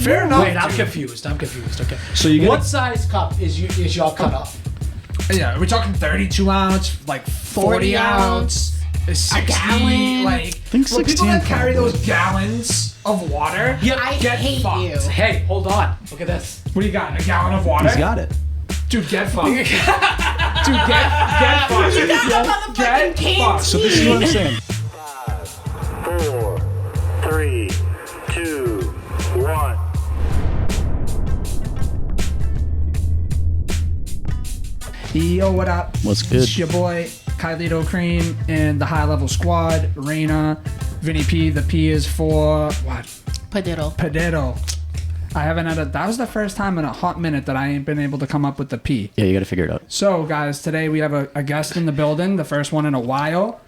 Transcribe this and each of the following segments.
Fair enough. Wait, I'm confused. Okay. So you get what size cup is your cup up? Yeah, we're talking 32 ounce, like 40 ounce, 60, gallon. like. I think people 16 that carry probably. those gallons of water. Yeah, I get hate fucked. you. Hey, hold on. Look at this. What do you got? A gallon of water? He's got it. Dude, get fucked. Dude, get fucked. You got a motherfucking Get fucked. So this is what I'm saying. 4, 3, 2, 1. Yo, what up? What's good? It's your boy, Kylito Cream, and the High Level Squad, Reina, Vinny P. The P is for, what? Pedero. I haven't had that was the first time in a hot minute that I ain't been able to come up with the P. Yeah, you got to figure it out. So, guys, today we have a guest in the building, the first one in a while.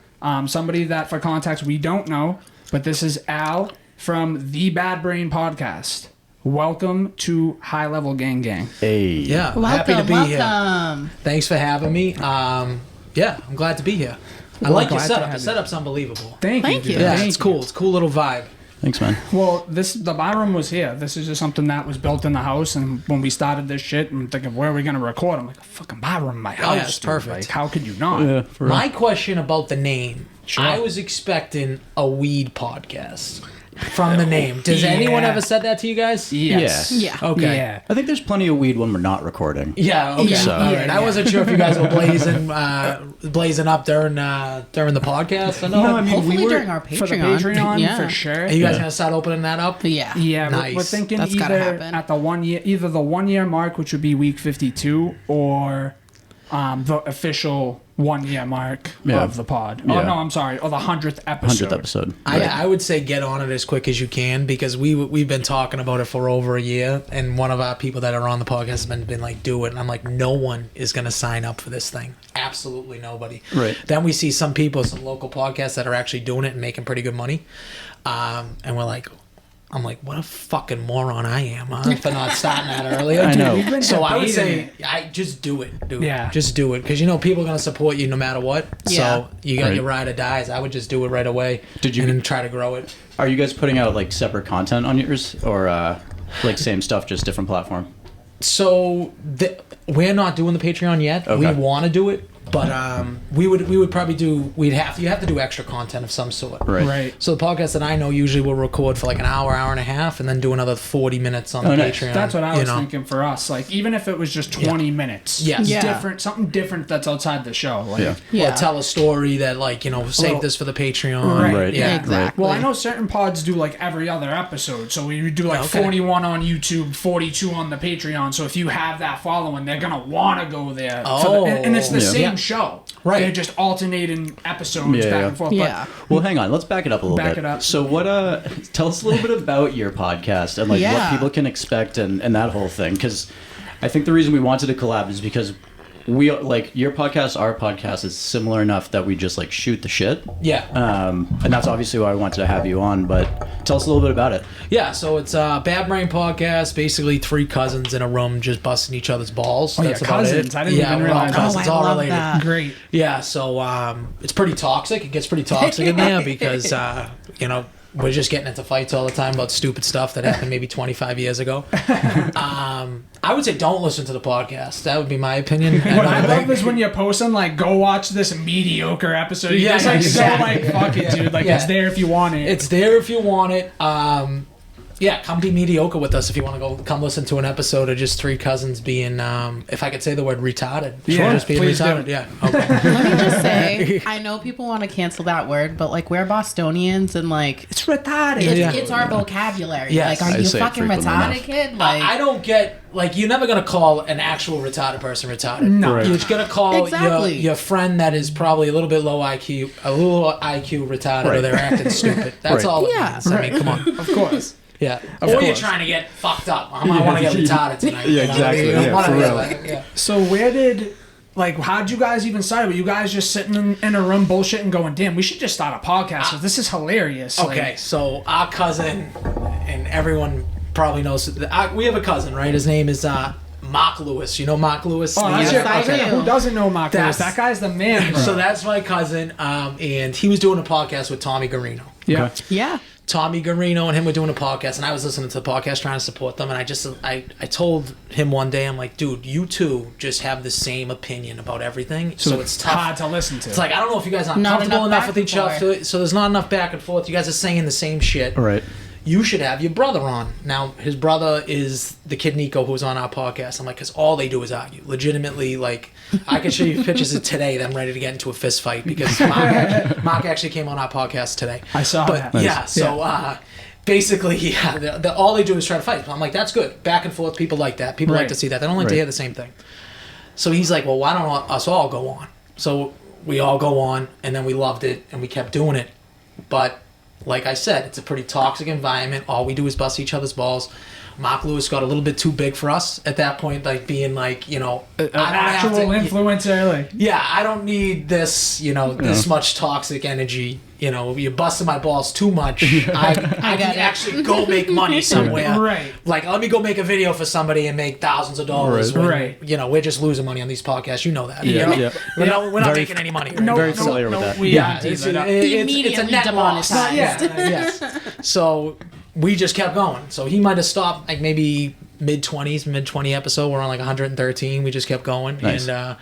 Somebody that, for context, we don't know, but this is Al from the Bad Brain Podcast. Welcome to High Level Gang Gang. Hey. Yeah, Welcome, happy to be here. welcome. Thanks for having me. Yeah, I'm glad to be here. I Well, like your glad to setup. have The you. setup's unbelievable. Thank Thank you. you. dude. Yeah, Thank it's you. cool. It's a cool little vibe. Thanks, man. Well, the bar room was here. This is just something that was built in the house, and when we started this shit, I'm thinking, where are we gonna record? I'm like, a fucking bar room in my house. yeah, it's dude. perfect. Like, how could you not? Yeah, for real. My question about the name. Sure. I was expecting a weed podcast from the name. Does anyone Yeah. ever said that to you guys? Yes. Yeah. Okay. Yeah. I think there's plenty of weed when we're not recording. Yeah. Okay. Yeah. All right. Yeah, I wasn't sure if you guys were blazing up during the podcast. I know. No, I mean, Hopefully we were during our For the Patreon. Patreon, yeah. for sure. Are you guys Yeah. gonna start opening that up? Yeah. Yeah, Nice. we're thinking That's gotta either happen. at the 1 year, either the 1 year mark, which would be week 52, or the official 1 year mark Yeah. of the pod. Oh Yeah. no, I'm sorry, or the 100th episode. 100th episode. I would say get on it as quick as you can because we've been talking about it for over a year, and one of our people that are on the podcast has been like, do it, and I'm like, no one is gonna sign up for this thing, absolutely nobody. Right. Then we see some people, some local podcasts that are actually doing it and making pretty good money, and we're like. I'm like, what a fucking moron I am, huh? For not starting that earlier. I know. We've been So I would debating say, I just do it, dude. Yeah. Just do it, because people are gonna support you no matter what. Yeah. So you got Right. your ride or dies. I would just do it right away. Did you- and then try to grow it? Are you guys putting out like separate content on yours, or like same stuff, just different platform? So we're not doing the Patreon yet. Okay. We want to do it, but we would probably do. You have to do extra content of some sort. Right. So the podcast that I know usually will record for like an hour and a half, and then do another 40 minutes on the nice. Patreon. That's what I you was know? thinking for us. Like, even if it was just 20 minutes. Yes. Yeah. Different, something different that's outside the show. Like, Yeah. Yeah. Or tell a story that save Well, this for the Patreon. Right. Right. Yeah. Exactly. Well, I know certain pods do like every other episode. So we would do like Okay. 41 on YouTube, 42 on the Patreon. So if you have that following, they're going to want to go there. And it's the Yeah. same Yeah. show. Right. They're just alternating episodes Yeah, back yeah. and forth. Yeah. Well, hang on. Let's back it up a little Back bit. it up. So, what? Tell us a little bit about your podcast and like what Yeah. people can expect and that whole thing. Because I think the reason we wanted to collab is because we like your podcast, our podcast is similar enough that we just like shoot the shit. Yeah. And that's obviously why I wanted to have you on. But tell us a little bit about it. Yeah, so it's a Bad Brain podcast, basically three cousins in a room just busting each other's balls. Oh, yeah, That's about cousins. it. I didn't even we're all realize that. cousins, Oh, I all love related. that. Great. Yeah, so it's pretty toxic. It gets pretty toxic in there because, we're just getting into fights all the time about stupid stuff that happened maybe 25 years ago. I would say don't listen to the podcast. That would be my opinion. What I love is when you're posting, like, go watch this mediocre episode. You Yeah, just, like, exactly. so, like, fuck it, dude. Like, Yeah. it's there if you want it. It's there if you want it. Yeah, come be mediocre with us if you want to go. Come listen to an episode of just three cousins being, if I could say the word retarded. Yeah, just being please do. retarded. Yeah. Okay. Let me just say, I know people want to cancel that word, but like we're Bostonians and like It's retarded. it's our vocabulary. Yes. Like, I are you say it fucking frequently retarded, enough. kid? Like, I don't get you're never gonna call an actual retarded person retarded. No. Right. You're just gonna call Exactly. your friend that is probably a little bit low IQ, retarded, or Right. they're acting stupid. That's Right. all it Yeah. means. I mean, come on. Of course. Yeah. Of or you're course. trying to get fucked up. I want to get retarded tonight. Yeah, exactly. Yeah, One or for the real. other. Yeah. So where did, like, how'd you guys even start? Were you guys just sitting in a room bullshitting going, damn, we should just start a podcast because this is hilarious. Okay, so our cousin, and everyone probably knows, we have a cousin, right? His name is Mark Lewis. You know Mark Lewis? Oh, that's Yes, your I cousin. do. Who doesn't know Mark Lewis? That's- That guy's the man, bro. So that's my cousin, and he was doing a podcast with Tommy Garino. yeah. yeah. Tommy Garino and him were doing a podcast, and I was listening to the podcast trying to support them, and I told him one day, I'm like, dude, you two just have the same opinion about everything, so it's tough. Hard to listen to. It's like, I don't know if you guys aren't Not comfortable enough enough with back each and other, so there's not enough back and forth. You guys are saying the same shit. Right. You should have your brother on. Now, his brother is the kid Nico who's on our podcast. I'm like, because all they do is argue. Legitimately, like, I can show you pictures of today, them ready to get into a fist fight, because Mark actually came on our podcast today. I saw that. Yeah, so basically, yeah, all they do is try to fight. I'm like, that's good. Back and forth, people like that. People like Right. to see that. They don't like to hear the same thing. So he's like, well, why don't us all go on? So we all go on, and then we loved it, and we kept doing it. But like I said, it's a pretty toxic environment. All we do is bust each other's balls. Mark Lewis got a little bit too big for us at that point, like being like, you know, Actual influencer, like. yeah, I don't need this, you know, this much toxic energy. You know, you're busting my balls too much. I can actually go make money somewhere. Right. Like, let me go make a video for somebody and make thousands of dollars. When, Right. You know, we're just losing money on these podcasts. You know that. Yeah, You know? yeah. We're not Very- making any money. No, Very no, familiar no, with that. We Yeah, haven't it's either. a Immediately net loss. demonetized. Yeah. So we just kept going. So he might have stopped like maybe mid 20 episode. We're on like 113. We just kept going. Nice. And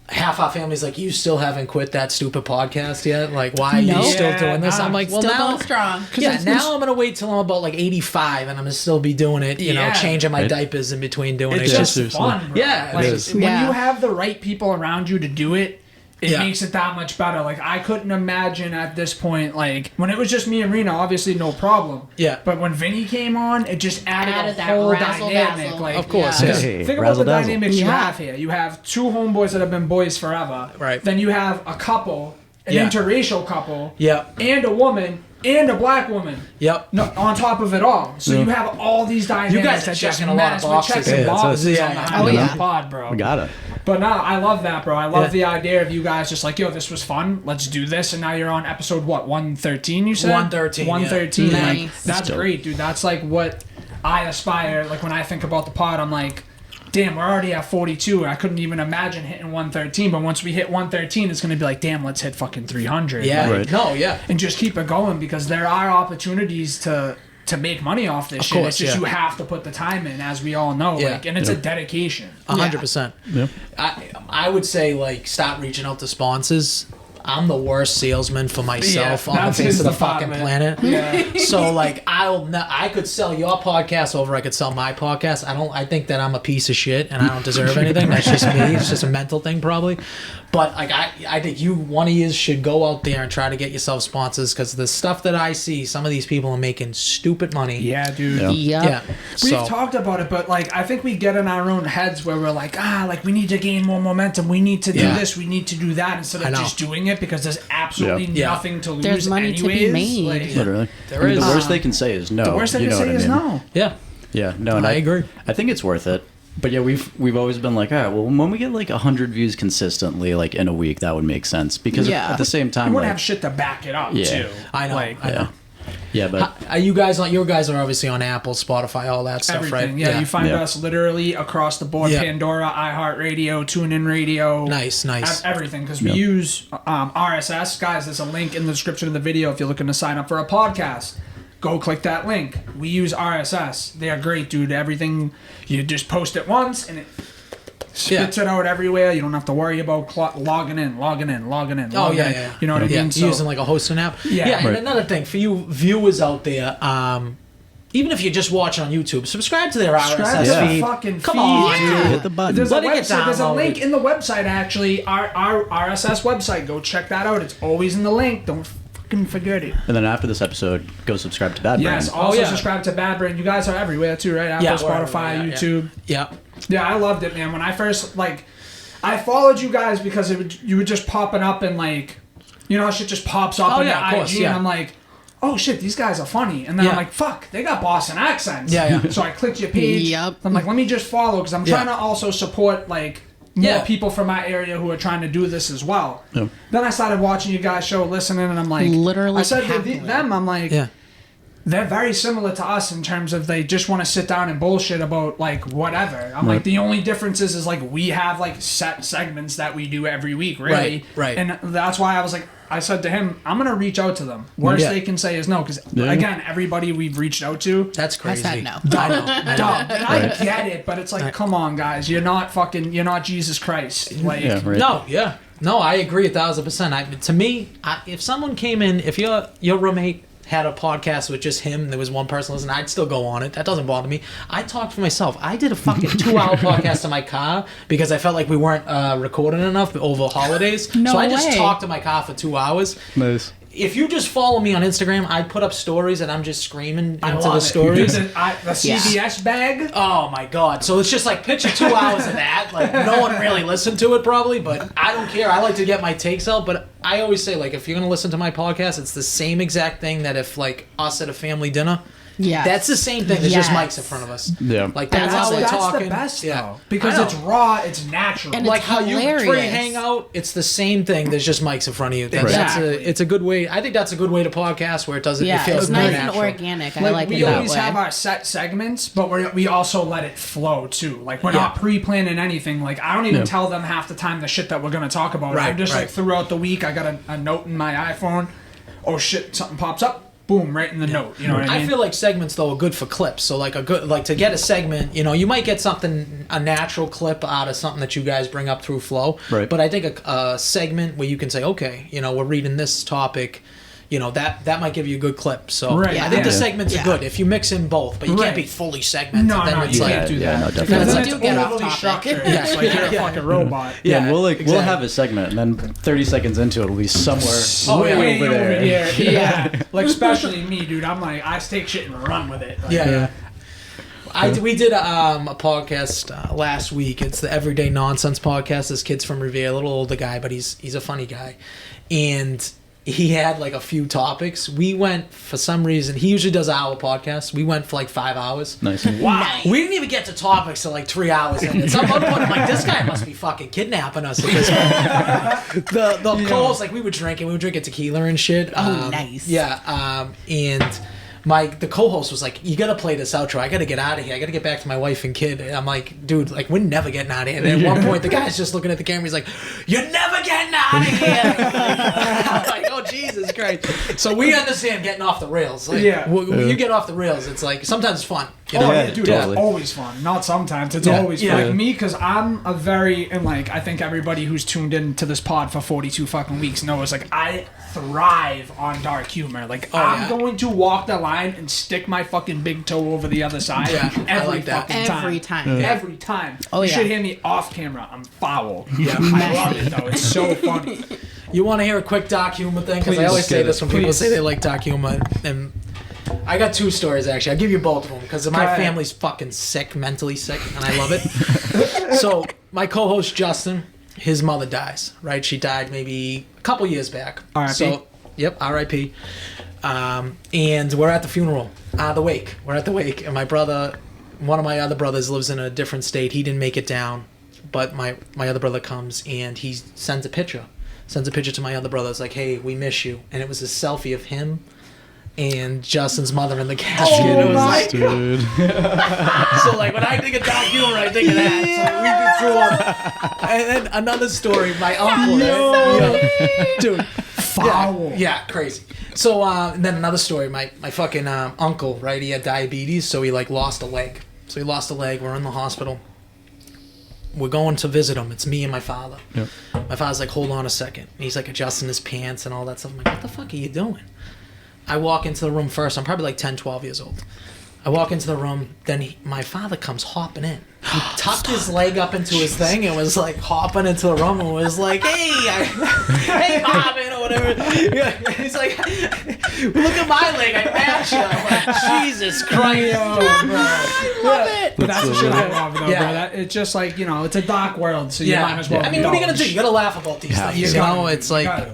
half our family's like, you still haven't quit that stupid podcast yet? Like, why are you No. still doing this? Yeah, I'm like, well, Still now, going strong. yeah, now I'm going to wait till I'm about like 85 and I'm going to still be doing it, you know, Yeah. changing my Right. diapers in between doing It's it. just seriously. fun, bro. Yeah, it like, is. when Yeah. you have the right people around you to do it, it Yeah. makes it that much better. Like, I couldn't imagine at this point, like, when it was just me and Rena, obviously no problem. Yeah. But when Vinny came on, it just added a that whole razzle dynamic. dazzle. Like, Of course, Yeah. yeah. Hey, think about razzle the dazzle. dynamics you Yeah. have here. You have two homeboys that have been boys forever. Right. Then you have a couple, an Yeah. interracial couple, Yep. and a woman, and a black woman. Yep. No, on top of it all, so you have all these dynamics. You guys are that just checking a lot of mess with boxes. checks and Yeah, that's balances what- on the yeah, High yeah. Level Pod, bro. We got it. But no, I love that, bro. I love Yeah. the idea of you guys just like, yo, this was fun. Let's do this, and now you're on episode what, 113? You said 113, yeah. 113. Nice. Like, that's dope. great, dude. That's like what I aspire. Like when I think about the pod, I'm like, damn, we're already at 42. I couldn't even imagine hitting 113. But once we hit 113, it's gonna be like, damn, let's hit fucking 300. Yeah. Right. No, yeah. And just keep it going because there are opportunities to make money off this shit. course, It's just yeah. you have to put the time in, as we all know. Yeah. Like, and it's a dedication. 100%. Yeah. I would say, like, start reaching out to sponsors. I'm the worst salesman for myself Yeah, on the that's face his of the fucking department. planet. Yeah. So, like, I could sell your podcast over I could sell my podcast. I think that I'm a piece of shit and I don't deserve anything. That's just me. It's just a mental thing probably. But like I think one of you should go out there and try to get yourself sponsors, because the stuff that I see, some of these people are making stupid money. Yeah, dude. Yeah. Yep. Yeah. We've So talked about it, but like I think we get in our own heads where we're like, like we need to gain more momentum. We need to do Yeah. this. We need to do that instead I of know. just doing it because there's absolutely Yeah. nothing to lose. There's money to be anyways. made. Like, Literally. There I mean, is. the worst they can say is no. the worst they you can know say what I is mean? no. yeah. Yeah, no, and I agree. I think it's worth it. But yeah, we've always been like, all right, well, when we get like 100 views consistently, like in a week, that would make sense. Because Yeah. at the same You time, wouldn't like, have shit to back it up Yeah. too. I know. Like, I know. yeah, but Are you guys on? Your guys are obviously on Apple, Spotify, all that stuff, everything. right? Yeah, you find Yeah. us literally across the board: Yeah. Pandora, iHeartRadio, TuneIn Radio. Nice. Everything, because we Yep. use RSS. Guys, there's a link in the description of the video if you're looking to sign up for a podcast. Go click that link. We use RSS. They are great, dude. Everything, you just post it once and it spits it out everywhere. You don't have to worry about logging in. Oh logging yeah, in. yeah. You know what I Yeah, mean? So, using like a hosting app. Yeah. And Right. another thing for you viewers out there, even if you just watch on YouTube, subscribe to their subscribe RSS to the feed. fucking Come feed, on, dude. dude. hit the button. There's a Let it get website. There's a downloaded. link in the website actually. Our RSS website. Go check that out. It's always in the link. Don't fucking forget it. and then after this episode, go subscribe to Bad Yes. Brand. Also yeah. subscribe to Bad Brain. You guys are everywhere too, right? Apple, Yeah, we're Spotify, everywhere, yeah, YouTube. Yeah. Yeah, I loved it, man. When I first I followed you guys because you were just popping up and like, you know, shit just pops up Oh, on yeah, the of IG, course, yeah. and I'm like, oh shit, these guys are funny. And then Yeah. I'm like, fuck, they got Boston accents. Yeah, yeah. So I clicked your page. Yep. I'm like, let me just follow because I'm Yeah. trying to also support like more Yeah. people from my area who are trying to do this as well. Yeah. Then I started watching you guys show, listening, and I'm like, Literally I said to cackling. them, I'm like, Yeah. they're very similar to us in terms of they just want to sit down and bullshit about like whatever. I'm like, the only difference is like we have like set segments that we do every week, really. Right. And that's why I said to him, I'm gonna reach out to them. Worst they can say is no, because again, everybody we've reached out to, That's crazy. I said no. dumb. And I get it, but it's like, come on, guys, you're not Jesus Christ. Like, No, I agree 1,000%. To me, if someone came in, if your roommate had a podcast with just him, there was one person listening, I'd still go on it. That doesn't bother me. I talk for myself. I did a fucking 2-hour podcast in my car because I felt like we weren't recording enough over holidays. So I just talked to my car for 2 hours. Nice. If you just follow me on Instagram, I put up stories and I'm just screaming into the stories. The CVS bag. Oh my god! So it's just like picture 2 hours of that. Like no one really listened to it probably, but I don't care. I like to get my takes out. But I always say like if you're gonna listen to my podcast, it's the same exact thing that if like us at a family dinner. Yeah, that's the same thing. There's just mics in front of us. Yeah, like that's how we're talking. That's the best though, because it's raw, it's natural. And like it's how hilarious. you three hang out, it's the same thing. There's just mics in front of you. It's a good way. I think that's a good way to podcast where it doesn't. Yeah, it feels it's nice natural. and organic. I like it that way. We always have our set segments, but we also let it flow too. Like we're not pre-planning anything. Like I don't even tell them half the time the shit that we're gonna talk about. I'm just like throughout the week, I got a note in my iPhone. Oh shit, something pops up. Boom, right in the note. You know what I mean? I feel like segments though are good for clips. So like to get a segment, you might get a natural clip out of something that you guys bring up through flow. Right. But I think a segment where you can say, okay, we're reading this topic. That might give you a good clip. So I think the segments are good if you mix in both, but you can't be fully segmented. No, it's you like, can't do that. No, definitely. Because Let's it's do get off overly topic. structured. It's like you're a fucking robot. Yeah, we'll have a segment, and then 30 seconds into it, it'll be somewhere way over there. Yeah, like especially me, dude. I'm like, I take shit and run with it. Like, we did a podcast last week. It's the Everyday Nonsense podcast. This kid's from Revere, a little older guy, but he's a funny guy, and he had like a few topics. We went for some reason. He usually does an hour podcast. We went for like 5 hours. Nice. Wow. We didn't even get to topics till like 3 hours in. At some point, I'm like, this guy must be fucking kidnapping us at this point. The co-host, like we were drinking tequila and shit. Nice. Yeah. And the co-host was like, you gotta play this outro. I gotta get out of here. I gotta get back to my wife and kid. And I'm like, dude, like we're never getting out of here. And at one point, the guy's just looking at the camera. He's like, you're never getting out of here. I'm like, oh Jesus Christ. So we understand getting off the rails. Like, when you get off the rails, it's like sometimes it's fun. dude, totally. it's always fun. Not sometimes. It's always fun. Like me, because I'm and like I think everybody who's tuned into this pod for 42 fucking weeks knows, like I thrive on dark humor. Like I'm going to walk the line and stick my fucking big toe over the other side every fucking time. Every time. You should hear me off camera. I'm foul. I love it though. It's so funny. You want to hear a quick dark humor thing? Because I always say this when people say they like dark humor. And I got 2 stories actually. I'll give you both of them because my family's fucking sick, mentally sick, and I love it. So my co-host Justin, his mother dies. Right, she died maybe a couple years back. R.I.P. So R.I.P. And we're at the funeral, the wake. We're at the wake, and my brother, one of my other brothers, lives in a different state. He didn't make it down, but my other brother comes and he sends a picture to my other brother. It's like, hey, we miss you, and it was a selfie of him and Justin's mother in the casket. It was like, dude. so like when I think of dark humor, I think of that. So we grew up. And then another story, my uncle, dude, Foul. yeah, crazy. So and then another story, my fucking uncle, right? He had diabetes, so he like lost a leg. So he lost a leg. We're in the hospital. We're going to visit him. It's me and my father. Yep. My father's like, hold on a second. And he's like adjusting his pants and all that stuff. I'm like, what the fuck are you doing? I walk into the room first. I'm probably like 10, 12 years old. I walk into the room. Then my father comes hopping in. He tucked his leg up into his thing and was like hopping into the room and was like, hey, Marvin, or whatever. Yeah. He's like, look at my leg. I match you. I'm like, Jesus Christ. I love it. But that's the shit I love, though, bro. It's just like, it's a dark world, so you might as well. I mean, what are you gonna do? You gotta laugh about these things. You know, it's like.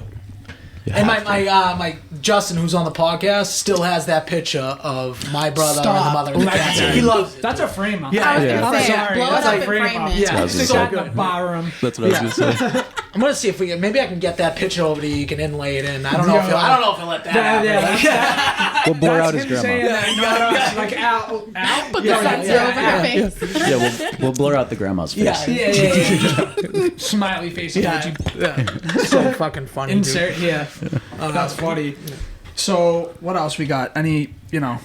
And my Justin, who's on the podcast, still has that picture of my brother and the mother. He loves it. That's a frame up. Yeah, I was gonna say, sorry. blow That's it like up and frame frame up. it. Yeah, Stick that in the bar room. That's what I was going to say. I'm gonna see if maybe I can get that picture over to you. You can inlay it in. I don't know if he'll let that happen. We'll blur out his Him grandma. saying that, like Al. Put the sensor over her face. Yeah, we'll blur out the grandma's face. Yeah. Smiley face emoji. Yeah. So fucking funny. Insert dude. here. That's funny. So what else we got? Any,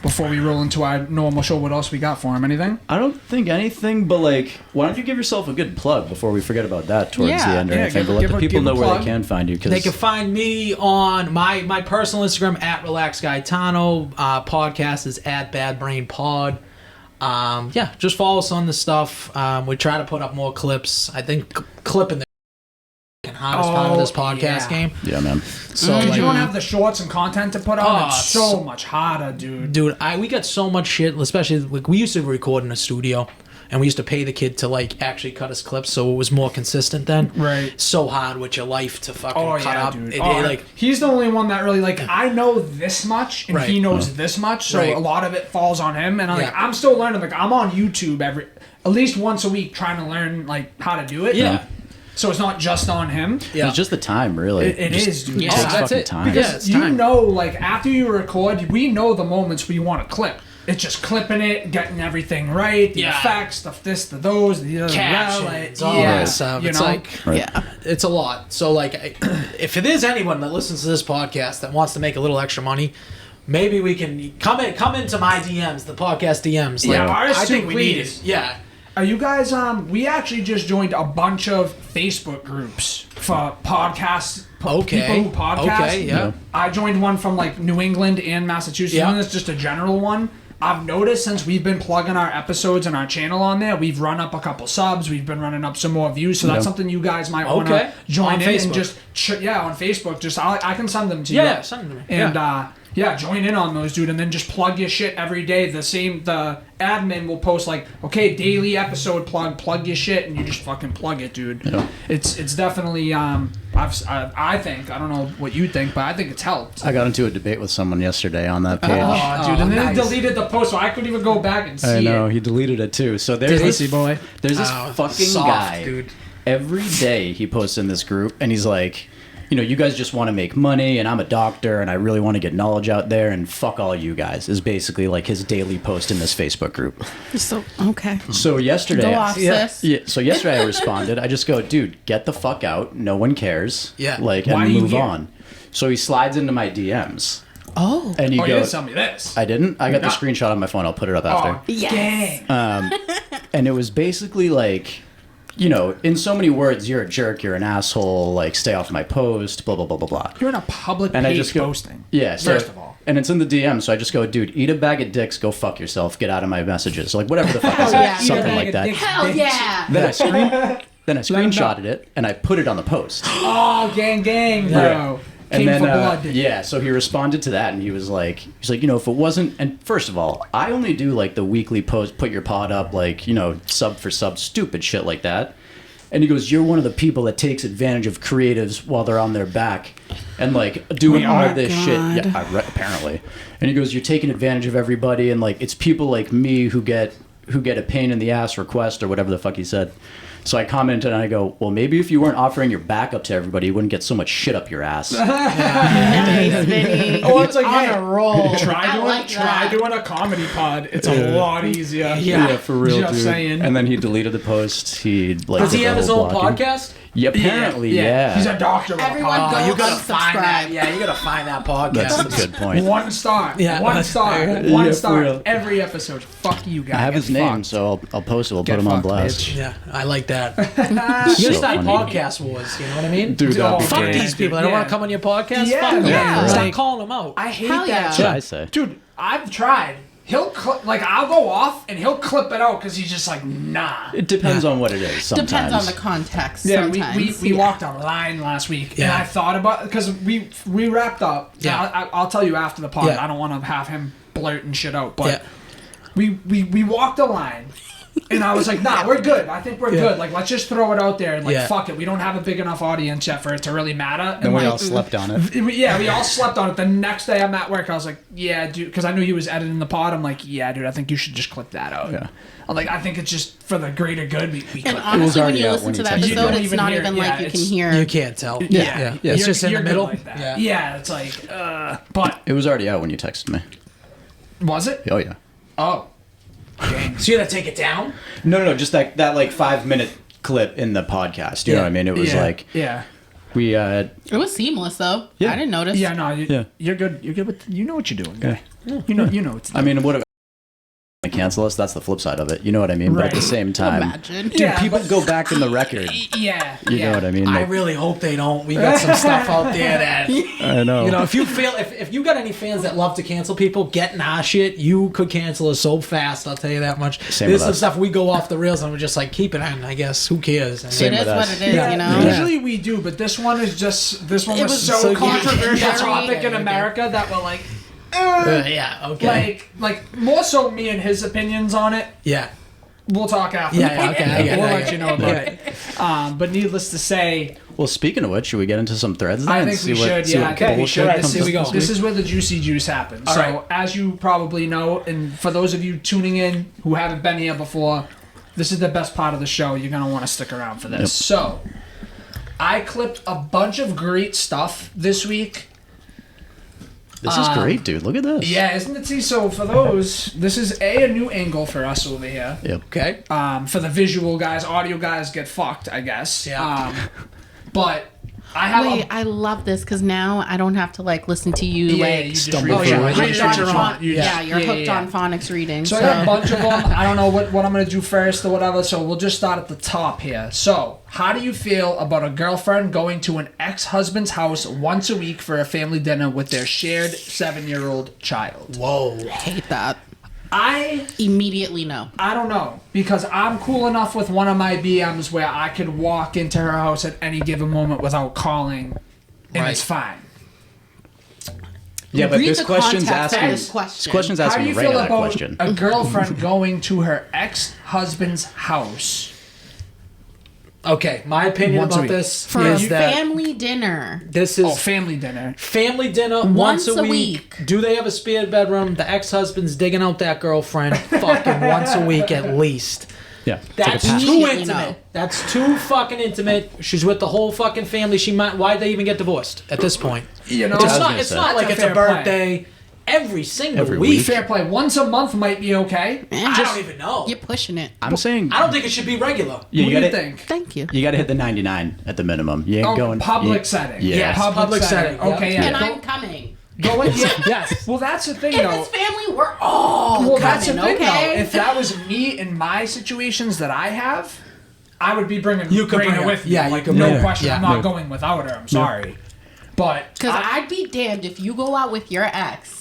before we roll into our normal show, what else we got for him? Anything? I don't think anything, but like, why don't you give yourself a good plug before we forget about that towards Yeah. the end or Yeah, anything? give- But let give the a- people give a know where plug. they can find you. Cause They can find me on my personal Instagram at RelaxGaetano. Podcast is at Bad Brain Pod. Just follow us on the stuff. We try to put up more clips. I think clipping the hardest part of this podcast game. yeah, man. So If like, you don't have the shorts and content to put on, Oh, it's so much harder, dude. dude, we got so much shit. Especially like we used to record in a studio, and we used to pay the kid to like actually cut us clips, so it was more consistent then. Right. So hard with your life to fucking cut up. dude. Like He's the only one that really I know this much and Right. he knows this much, so Right. a lot of it falls on him. And Yeah. I'm still learning. Like I'm on YouTube at least once a week trying to learn how to do it. yeah. So it's not just on him. Yeah. It's just the time, really. It Just is, dude. It Yeah, takes that's fucking it. time. Yeah, it's You time. know, after you record, we know the moments we want to clip. It's just clipping it, getting everything right, the Yeah. effects, the this, the those, the other, Captions, all yeah, that stuff. you It's know? like Right. Yeah. it's a lot. So like, if there's anyone that listens to this podcast that wants to make a little extra money, maybe we can come into my DMs, the podcast DMs. Like, Yeah, ours I too, think we need please. it. Yeah. Are you guys? We actually just joined a bunch of Facebook groups for podcasts. Okay. People who podcast. Okay, yeah. I joined one from New England and Massachusetts. Yeah. And it's just a general one. I've noticed since we've been plugging our episodes and our channel on there, we've run up a couple subs. We've been running up some more views. So that's Yeah. something you guys might want Okay. to join On in Facebook. and just on Facebook. Just I can send them to you. Yeah, send them to me. And join in on those, dude, and then just plug your shit every day. The admin will post daily episode plug your shit, and you just fucking plug it, dude. Yeah. It's definitely I think, I don't know what you think, but I think it's helped. I got into a debate with someone yesterday on that page. Oh, dude, and then nice. they deleted the post, so I couldn't even go back and see I know, it. he deleted it too. So there's this Pussy boy. There's this Oh, fucking soft, guy. dude. Every day he posts in this group and he's like, you guys just want to make money and I'm a doctor and I really want to get knowledge out there and fuck all you guys is basically like his daily post in this Facebook group. So okay. So yesterday, Go off, sis. yeah, so yesterday I responded. I just go, dude, get the fuck out. No one cares. Yeah. Like, Why are and you move here? on. So he slides into my DMs. Oh. And he Oh, you didn't goes, tell me this. I didn't? I got the No. screenshot on my phone. I'll put it up after. Oh, Yes. dang. And it was basically like, in so many words, you're a jerk, you're an asshole, like, stay off my post, blah, blah, blah, blah, blah. You're in a public And I page just go, posting. yeah, so, First of all. and it's in the DM, so I just go, dude, eat a bag of dicks, go fuck yourself, get out of my messages. Like, whatever the fuck I said, yeah. something Eat a like bag that. of dicks, Hell bitch. yeah. Then I screenshotted it, and I put it on the post. Oh, gang, bro. And Came then, for blood. yeah, so he responded to that, and he was like, if it wasn't, and first of all, I only do, like, the weekly post, put your pod up, like, sub for sub, stupid shit like that. And he goes, you're one of the people that takes advantage of creatives while they're on their back and, like, doing all this shit. Yeah, apparently. And he goes, you're taking advantage of everybody, and, like, it's people like me who get a pain in the ass request or whatever the fuck he said. So I commented and I go, well, maybe if you weren't offering your backup to everybody, you wouldn't get so much shit up your ass. Nice, Vinny. Oh, it's like, on hey, a roll. Try I doing, like try that. doing a comedy pod. It's a lot easier. Yeah. for real, Just dude. saying. And then he deleted the post. He like Does he did the have his whole own blocking. podcast? Yeah, apparently, yeah. He's a doctor. with a Everyone pod. go You gotta find that. unsubscribe. Yeah, you gotta find that podcast. That's a good point. 1 star. Yeah. 1 star. Yeah, 1 for star. real. Every episode. Fuck you guys. I have his Get name, fucked. so I'll post it. We'll Get put him on fucked, blast. bitch. Yeah, I like that. So You gotta start funny. podcast wars. You know what I mean? Dude, that'd be Oh, Fuck great. these people. I don't Yeah. want to come on your podcast. Yeah, Fuck them. yeah. Stop Like- calling them out. I hate Hell that yeah. That's shit. what I say. Dude, I've tried. He'll I'll go off and he'll clip it out because he's just like, nah. It depends on what it is. Sometimes. Depends on the context. Yeah, sometimes. we walked a line last week, and Yeah. I thought about because we wrapped up. Yeah. I'll tell you after the pod. Yeah. I don't want to have him blurting shit out, but Yeah. we walked a line, And I was like, nah, we're good. I think we're good. Like, let's just throw it out there. And, like, Yeah. fuck it. We don't have a big enough audience yet for it to really matter. Then And, we like, all slept on it. yeah, we all slept on it. The next day I'm at work, I was like, yeah, dude. Because I knew he was editing the pod. I'm like, yeah, dude, I think you should just clip that out. Yeah. I'm like, I think it's just for the greater good. We clip And it. honestly, when already you out listen when to you the text it. You episode, don't it's even not hear it. even Yeah, like you can it's- hear. You can't tell. Yeah. It's You're- just in the you're good middle. like that. Yeah. Yeah, it's like, but It was already out when you texted me. was it? Oh yeah. Oh. So you gotta take it down? No, just that like 5-minute clip in the podcast. You know what I mean? It was yeah. like Yeah. we. It was seamless though. Yeah. I didn't notice. Yeah, no, Yeah. you're good. You're good with. You know what you're doing. Yeah. You know what's. I mean, what? If cancel us? That's the flip side of it. You know what I mean? But at the Right. same time, Imagine. dude, Yeah, people but- go back in the record. Yeah. You know what I mean? I Like, really hope they don't. We got some stuff out there that I know. you know. If you feel if you got any fans that love to cancel people, get in our shit. You could cancel us so fast. I'll tell you that much. Same There's with some us. stuff we go off the rails and we're just like keep it in. I guess who cares? And Same It is with what us. it is, Yeah, you know. usually we do, but this one was It was was so so controversial very- topic in America that we're like, yeah. Okay. like more so me and his opinions on it. yeah. We'll talk after. Yeah, the yeah, podcast. okay, I get it, We'll I let get you it. know about Yeah. it. But needless to say, well, speaking of which, should we get into some threads? Then I and think see we what- should. see Yeah, what I think we bullshit should. comes Here we go. up This is where the juicy juice happens. All So, right. as you probably know, and for those of you tuning in who haven't been here before, this is the best part of the show. You're gonna want to stick around for this. Yep. So, I clipped a bunch of great stuff this week. This is great, dude. Look at this. Yeah, isn't it? See, so for those, this is a new angle for us over here. Yep. Okay. For the visual guys, audio guys get fucked, I guess. Yeah. But I have Wait, a I love this because now I don't have to like listen to you yeah, like you just stumble read through it. it. Read it hooked at your on own. phon- You just- yeah, you're hooked yeah. on phonics reading. So I got a bunch of them. I don't know what I'm going to do first or whatever, so we'll just start at the top here. So, how do you feel about a girlfriend going to an ex-husband's house once a week for a family dinner with their shared 7-year-old child? Whoa. hate that. I Immediately no. don't know, because I'm cool enough with one of my BMs where I could walk into her house at any given moment without calling, and Right. it's fine. Yeah, but Read this the question's context of asking. this question. This question's How do asking you Raina feel that about question. a girlfriend going to her ex-husband's house? Okay. My opinion Once a about week. this For is a that family dinner. this is Oh, family dinner. family dinner once a week. Do they have a spare bedroom? The ex-husband's digging out that girlfriend fucking once a week at least. Yeah. That's pass. too Immediately intimate. no. That's too fucking intimate. She's with the whole fucking family. She might. Why'd they even get divorced at this point? You know, It's was not. gonna It's say. not like That's it's a a fair play. birthday. Every single Every week. week. fair play. Once a month might be okay. I don't even know. You're pushing it. I'm saying. I don't think it should be regular. Yeah, What you do you gotta, think? Thank you. You got to hit the 99 at the minimum. You ain't Oh, going public you- setting. Yeah. Yes. Public setting, yeah. Okay, yeah. And Go, I'm coming. go in. Yeah. Yes. Well, that's the thing, If though. it's family, we're all Well, coming, that's the thing, okay? though. If that was me in my situations that I have, I would be bringing You could Raina bring her. with me. Yeah, you like, could no bring her. question. Yeah. I'm not Yeah. going without her. I'm sorry. But Because I'd be damned if you go out with your ex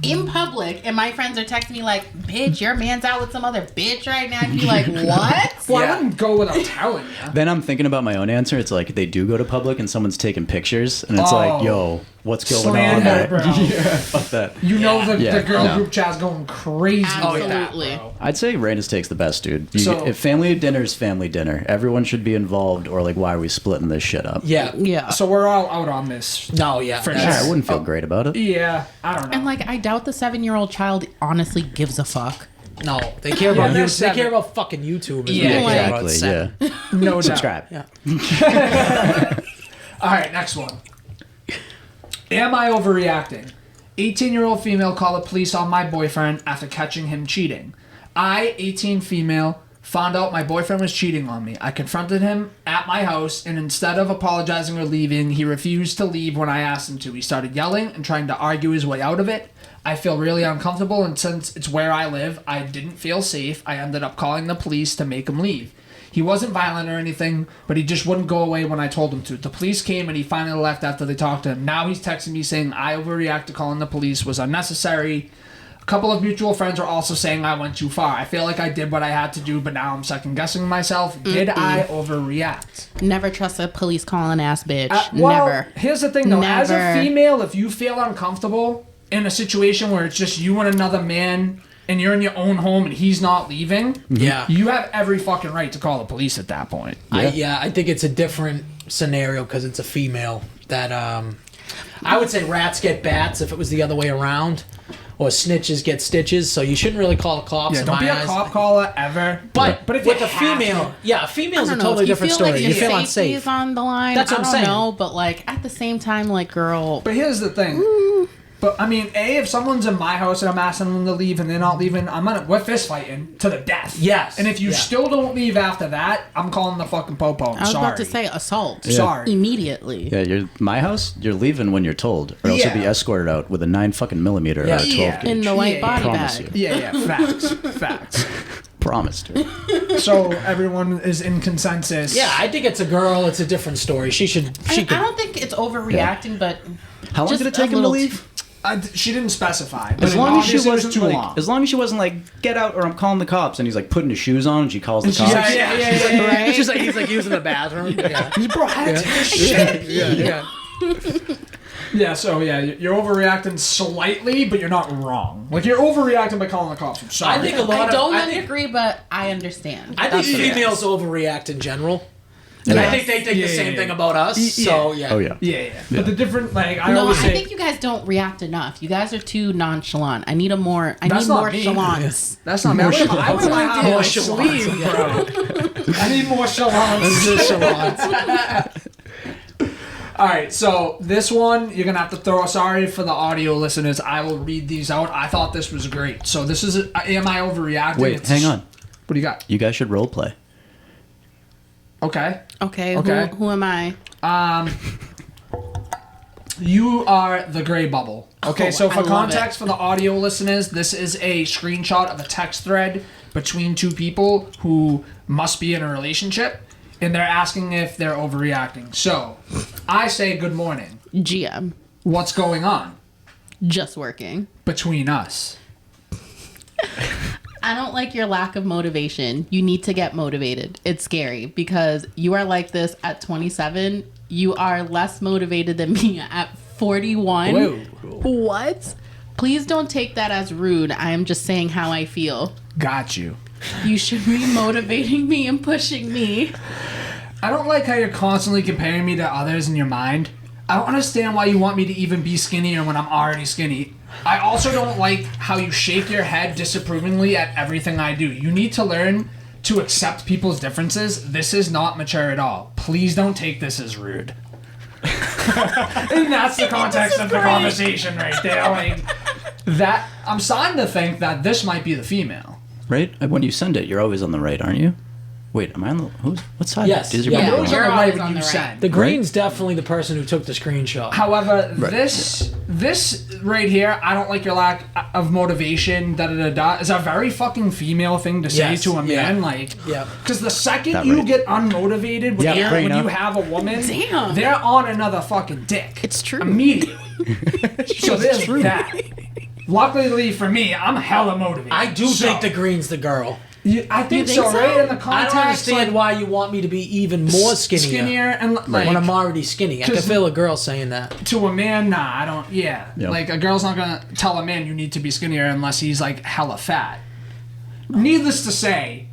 in public and my friends are texting me like, bitch, your man's out with some other bitch right now. I'd be like, what? well, Yeah. I wouldn't go without telling you. Then I'm thinking about my own answer. It's like they do go to public and someone's taking pictures, and it's Oh. like, yo, what's going Slander, on? bro. Yeah, fuck that. You know the Yeah, girl no. group chat's going crazy with that, Absolutely. bro. I'd say Raina's takes the best, dude. So- If family dinner is family dinner, everyone should be involved, or like, why are we splitting this shit up? Yeah. Yeah. So we're all out on this. No. Yeah. For Yeah, sure. I wouldn't feel great about it. Yeah, I don't know. And like, I doubt the 7-year-old child honestly gives a fuck. No. They care about they're you. They seven. care about fucking YouTube. is Yeah, what they care about. Exactly. Seven. Yeah. no doubt. Subscribe. Yeah. All right, next one. Am I overreacting? 18-year-old female called the police on my boyfriend after catching him cheating. I, 18 female, found out my boyfriend was cheating on me. I confronted him at my house, and instead of apologizing or leaving, he refused to leave when I asked him to. He started yelling and trying to argue his way out of it. I feel really uncomfortable, and since it's where I live, I didn't feel safe. I ended up calling the police to make him leave. He wasn't violent or anything, but he just wouldn't go away when I told him to. The police came and he finally left after they talked to him. Now he's texting me saying I overreacted, calling the police was unnecessary. A couple of mutual friends are also saying I went too far. I feel like I did what I had to do, but now I'm second guessing myself. Did I overreact? Never trust a police calling ass bitch. Well, Never. Here's the thing though. As a Never. female, if you feel uncomfortable in a situation where it's just you and another man and you're in your own home and he's not leaving, Yeah. you have every fucking right to call the police at that point. I think it's a different scenario because it's a female that I would say rats get bats if it was the other way around, or snitches get stitches. So you shouldn't really call the cops. Yeah, in don't my be a eyes. cop caller ever. But if with you a have female, to- a female's I a don't know, totally if you different feel story. like You your feel safety unsafe. is on the line. That's what I'm I saying. don't know, but like at the same time, like girl, But here's the thing. But I mean, if someone's in my house and I'm asking them to leave and they're not leaving, we're fist fighting to the death. Yes. And if you Yeah. still don't leave after that, I'm calling the fucking popo. I'm I was sorry. about to say assault. Sorry. Immediately. Yeah, you're my house. You're leaving when you're told, or else Yeah. you'll be escorted out with a 9mm or Yeah. a 12 Yeah. gauge. In the white Yeah, body promise bag. you. Yeah, facts. Facts. Promised her. So everyone is in consensus. Yeah, I think it's a girl. It's a different story. She should. She I could. don't think it's overreacting, but How long Just did it a take him to little leave? She didn't specify. But As long as she obviously it was wasn't too like, long. as long as she wasn't like, get out or I'm calling the cops, and he's like putting his shoes on, and she calls the she's cops. like, yeah. right? It's just like he's like using the bathroom. Yeah. Bro, I had to take a shit. Yeah. Yeah, so yeah, you're overreacting slightly, but you're not wrong. Like you're overreacting by calling the cops. I'm sorry. I think a lot I of. don't I think, agree, but I understand. I think That's what it is. females overreact in general. And Yeah. I think they think Yeah, the same yeah, thing yeah. about us. So yeah. Oh yeah. Yeah. But the different, like I No, always I say, think you guys don't react enough. You guys are too nonchalant. I need That's more not me. chalants. that's not me. I would my heart on More my shalons. sleeve, bro. I need more shalons. All right, so this one you're gonna have to throw. Sorry for the audio listeners. I will read these out. I thought this was great. So this is. Am I overreacting? Wait, hang on. What do you got? You guys should role play. Okay. Okay, Okay. Who am I? You are the gray bubble. Okay, Oh, so I for love context for the audio listeners, this is a screenshot of a text thread between two people who must be in a relationship, and they're asking if they're overreacting. So, I say good morning. GM. What's going on Just working. between us? I don't like your lack of motivation. You need to get motivated. It's scary because you are like this at 27. You are less motivated than me at 41. Whoa. What? Please don't take that as rude. I am just saying how I feel. Got you. You should be motivating me and pushing me. I don't like how you're constantly comparing me to others in your mind. I don't understand why you want me to even be skinnier when I'm already skinny. I also don't like how you shake your head disapprovingly at everything I do. You need to learn to accept people's differences. This is not mature at all. Please don't take this as rude. And that's the context of the conversation right there. Like that, I'm starting to think that this might be the female. Right? When you send it, you're always on the right, aren't you? Wait, am I on the what side? Yes, Is your yeah. brother Yours on? on the You're right always when on you the right. send. The green's definitely the person who took the screenshot. However, this right here, I don't like your lack of motivation. Da da da da. Is a very fucking female thing to say Yes, to a yeah. man. Like, Yeah. because the second That you right. get unmotivated when, Yeah, when Raina. you have a woman, Damn. they're on another fucking dick. It's true. Immediately. So there's that. Luckily for me, I'm hella motivated. I do So, think the green's the girl. I think, You think so, so? right? In the I context, don't understand like, why you want me to be even more skinnier, and like when I'm already skinny. I can 'Cause- feel a girl saying that. to a man, nah, I don't. Yeah, Yep. like a girl's not gonna tell a man you need to be skinnier unless he's like hella fat. Needless to say,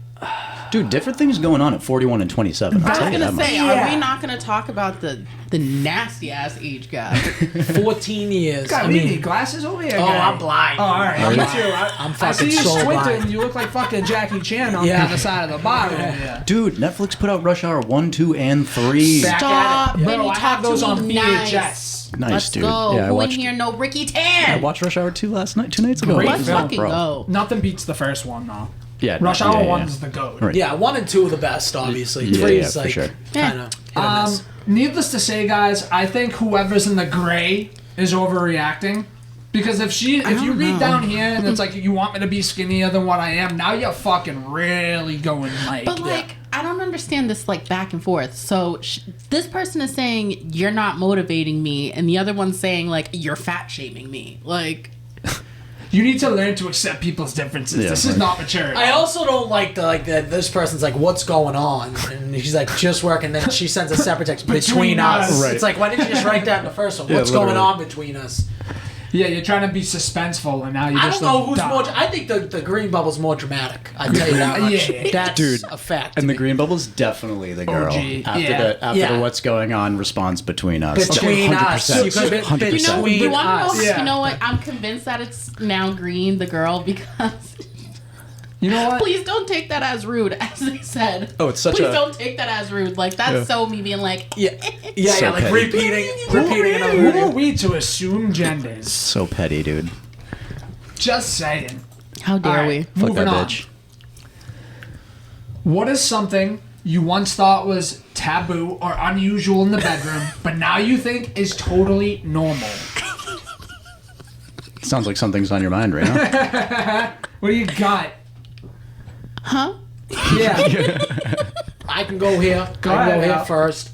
Dude, different things going on at 41 and 27. I'll I was tell you gonna that say, much. are Yeah. we not gonna talk about the nasty ass age gap? 14 years. God, I we mean, need glasses over here. oh, guy. I'm blind. Oh, all right, Are me you? too. I'm I fucking see you so squinting. blind. You look like fucking Jackie Chan on Yeah. the other side of the bar. Yeah. Dude, Netflix put out Rush Hour 1, 2, and 3. Back Stop, at it. Bro, Vinny, I talk have those to on me VHS. nice. Nice, Let's dude. go. Yeah, I Who watched, in here know Ricky I Tan? watched Rush Hour 2 2 nights ago. Great It Let's was film, fucking bro. go. Nothing beats the first one though. Yeah, Rush yeah, Hour yeah. 1's the goat. Right. Yeah, 1 and 2 are the best, obviously. Yeah, 3 yeah, is for like sure. kind of hit or miss. Needless to say, guys, I think whoever's in the gray is overreacting. Because if you read know. down here and it's like you want me to be skinnier than what I am, now you're fucking really going like. But like, I don't understand this like back and forth. So this person is saying you're not motivating me, and the other one's saying like you're fat shaming me. Like, you need to learn to accept people's differences. Yeah, This is right. not mature. I also don't like that this person's like, what's going on? And she's like, just working. Then she sends a separate text between us. us. Right. It's like, why didn't you just write that in the first one? Yeah, What's going literally. on between us? Yeah, you're trying to be suspenseful, and now you I just don't know look who's dumb. more. I think the green bubble's more dramatic. I tell you that much. Yeah. That's Dude, a fact. And to the me. green bubble's definitely the girl. OG, After yeah. the what's going on response between us. Between us. 100%. You could be- 100%. You know, Between you want to us. know? Yeah. You know what? I'm convinced that it's now green, the girl, because You know what? please don't take that as rude, as they said. Oh, it's such please a- don't take that as rude. Like that's Yeah. so me being like, Yeah, So like petty. repeating another Who are video. we to assume genders? So petty, dude. Just saying. how dare All we? right, Fuck moving that on. bitch. What is something you once thought was taboo or unusual in the bedroom, but now you think is totally normal? Sounds like something's on your mind right now. What do you got? Huh? Yeah. I can go here. Go I can ahead, go here Al. first.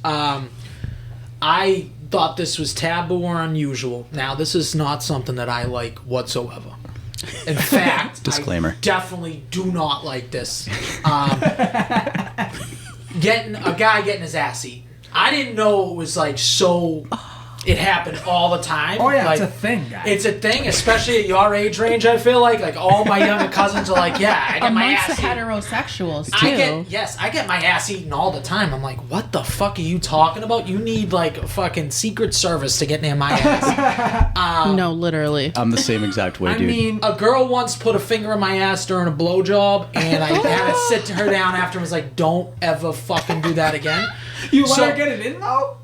I thought this was taboo or unusual. Now, this is not something that I like whatsoever. In fact, Disclaimer. I definitely do not like this. Getting a guy getting his ass eaten. I didn't know it was like so. It happened all the time. Oh yeah, like, it's a thing, guys. It's a thing, especially at your age range. I feel like all my younger cousins are like, yeah, I get my Amongst the ass eaten. heterosexuals too. I get my ass eaten all the time. I'm like, what the fuck are you talking about? You need like a fucking Secret Service to get near my ass. No, literally. I'm the same exact way, I dude. mean, A girl once put a finger in my ass during a blowjob, and I had to sit her down after and was like, don't ever fucking do that again. you let so- her get it in though?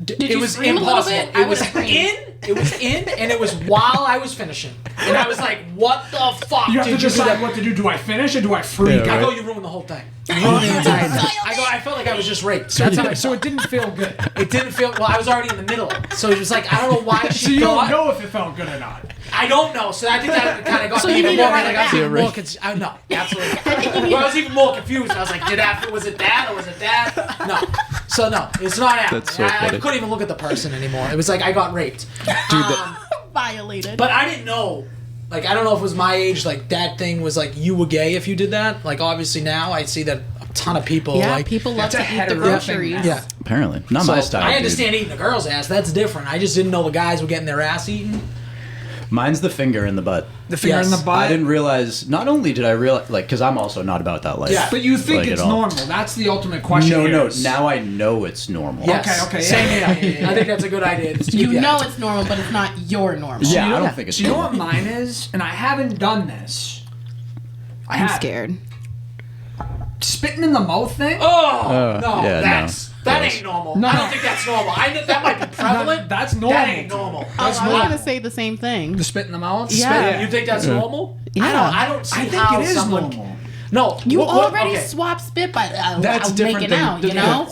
It you was scream a little impossible. bit? I It was would've screamed. it was in, and it was while I was finishing. And I was like, what the fuck You have to did you do decide that? what to do. Do I finish or do I freak Yeah, I right. go, you ruined the whole thing. You ruined the entire thing. I felt like I was just raped. That's how I So it didn't feel good. It didn't feel well. I was already in the middle, so it was like I don't know why she So you thought. don't know if it felt good or not. I don't know. So I think that kind of got So me you even need to more. run Like, it I was back. even more confused. No, absolutely. Well, I was even more confused. I was like, was it that or was it that? No. So no, it's not happening. That's so I funny. couldn't even look at the person anymore. It was like I got raped. Violated. But I didn't know. Like I don't know if it was my age. Like that thing was like you were gay if you did that. Like obviously now I see that a ton of people. yeah, like, people love That's a to eat the hetero thing groceries. now. Yeah. Apparently. Not So, my style. I dude. understand eating a girl's ass. That's different. I just didn't know the guys were getting their ass eaten. Mine's the finger in the butt. The finger Yes. in the butt. I didn't realize, not only did I realize, like, because I'm also not about that life. Yeah. But you think Like, it's at all. normal. That's the ultimate question. No, here no. is- Now I know it's normal. Yes. Okay, Same yeah. here. I think that's a good idea. You know it's normal, but it's not your normal. Yeah, you know- I don't think it's So you know normal. what mine is? And I haven't done this. I I'm have. scared. Spitting in the mouth thing? Oh no, yeah, that Gross. ain't normal. No, I no. don't think that's normal. that might be prevalent. That's normal. That ain't normal. I was gonna say the same thing. The spit in the mouth? Yeah. You think that's normal? Yeah. I don't see I think how it is someone. normal. No, You what- already okay. swap spit by That's different making than- out, you know?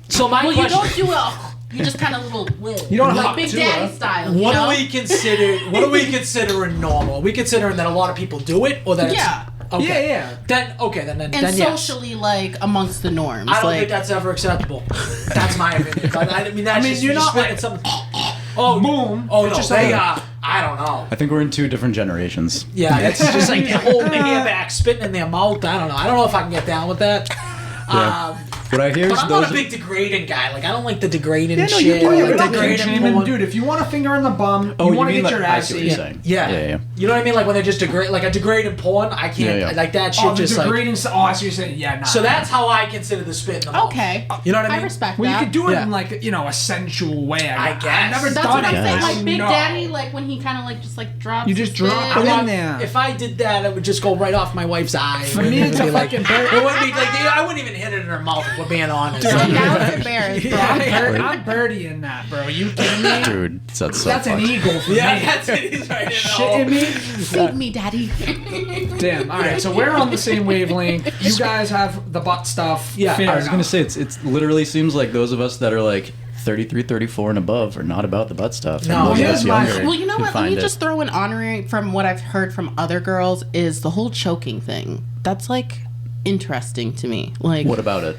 So my Well, you question. don't do a. You just kind of little. You don't like hop Big to Daddy her. style. You What know? do we consider? What are we considering normal? Are we considering that a lot of people do it, or that Yeah. it's okay? Yeah. Then okay, then And yes. socially, like amongst the norms. I don't like, think that's ever acceptable. That's my opinion. But I mean, that's just, you're not spitting like- something. Oh, Boom. Oh It's no, just they like- I don't know. I think we're in two different generations. Yeah, it's just like holding the hair back, spitting in their mouth. I don't know. I don't know if I can get down with that. What I hear But is I'm not those. a big degrading guy. Like I don't like the degrading Yeah, no, shit. you're like not degrading shaming. porn. Dude, if you want a finger in the bum, Oh, you you want to mean get like- your I ass see what you're eaten. saying. Yeah. Yeah. You know what I mean? Like when they just degrade, like a degrading porn. I can't. Yeah. Like that shit Oh, the just like. degrading stuff. Oh, I see what you're saying. Yeah, nah. So that's how I consider the spit in the mouth. Okay. You know what I mean? I respect Well, that. you could do it Yeah. in like, a sensual way. I guess. I've never That's done what I'm it. saying. Yes. Like Big No. Daddy, like when he kind of like just like drops. You just his drop spit. it I'm in not- there. If I did that, it would just go right off my wife's eye. For me, it's a fucking bird. It wouldn't be like I wouldn't even hit it in her mouth. If we're being honest. Dude, So now it's embarrassed, bro. I'm birdieing that, bro. You kidding me? Dude, that's so That's an fucked. eagle for Yeah, me. that's it. He's right in the Shitting me? Feed me, Daddy. Damn. All right, so we're on the same wavelength. You guys have the butt stuff. Yeah, Fair I was gonna enough. say it's literally seems like those of us that are like 33, 34 and above are not about the butt stuff. No, and those of here's us my- younger Well, you know can what? Let me find it. just throw an honorary from what I've heard from other girls is the whole choking thing. That's like interesting to me. Like, What about it?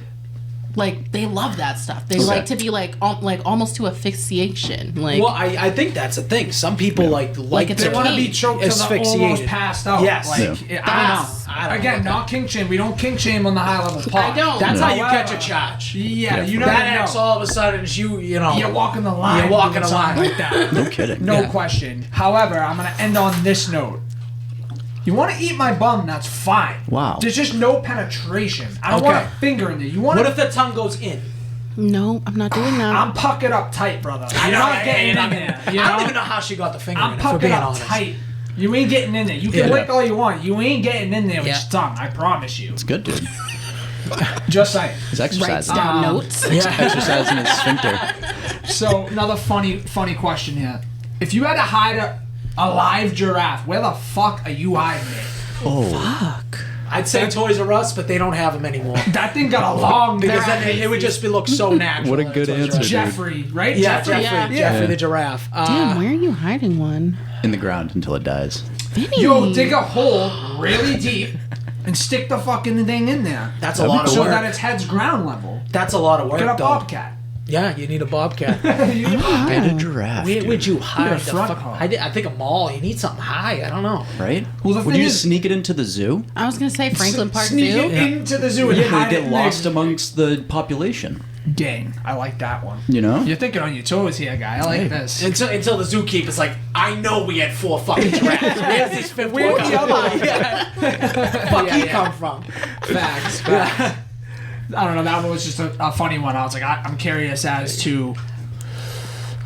Like they love that stuff. They Okay. like to be like almost to asphyxiation. Like Well, I think that's the thing. Some people like it's They a want to be kink. choked to the almost Asphyxiated. passed out. Yes. Like, Yeah. I That's- don't know. I don't Again, know. not kink shame. We don't kink shame on the high level pod. I don't. That's how you However, catch a charge. Yeah, you never That know. X all of a sudden is you know. You're walking the line. You're walking doing a something line. like that. No kidding. No Yeah. question. However, I'm gonna end on this note. You want to eat my bum? That's fine. Wow. There's just no penetration. I don't Okay. want a finger in there. You want What to? if the tongue goes in? no, I'm not doing that. I'm puckered up tight, brother. You're know, not getting in I there. I You don't know? even know how she got the finger in I'm it, if we're puckered being up honest. tight. You ain't getting in there. You can Yeah. lick all you want. You ain't getting in there with Yeah. your tongue. I promise you. It's good, dude. Just saying. He's Writes exercising. down notes. Exercising his sphincter. So another funny question here. If you had to hide a live giraffe, where the fuck are you hiding it? Oh. I'd say Toys R Us, but they don't have them anymore. That thing got a long Because neck. then it would just look so natural. What a at good Toys R Us. answer, dude. Jeffrey, right? Yeah, Jeffrey. Jeffrey, Yeah. Jeffrey the giraffe. Damn, where are you hiding one? In the ground until it dies. Vinny. Yo, dig a hole really deep and stick the fucking thing in there. That's a That'd be lot of So work. that its head's ground level. That's a lot of work, Get a though. bobcat. Yeah, you need a bobcat. And a giraffe. Where dude. would you hide a the front fuck? hall. I think a mall. You need something high. I don't know. Right? Well, the Would thing you is- sneak it into the zoo? I was gonna say Franklin Park Sneak Zoo. it into the zoo and Yeah, hide they it get in lost there. amongst the population. Dang, I like that one. You know? You're thinking on your toes here, guy. I like this. Until the zookeeper's like, I know we had 4 fucking giraffes. Where's this fifth Where'd one the come other from? one? Yeah. Fuck he come from? Facts. I don't know. That one was just a funny one. I was like, I'm curious as to.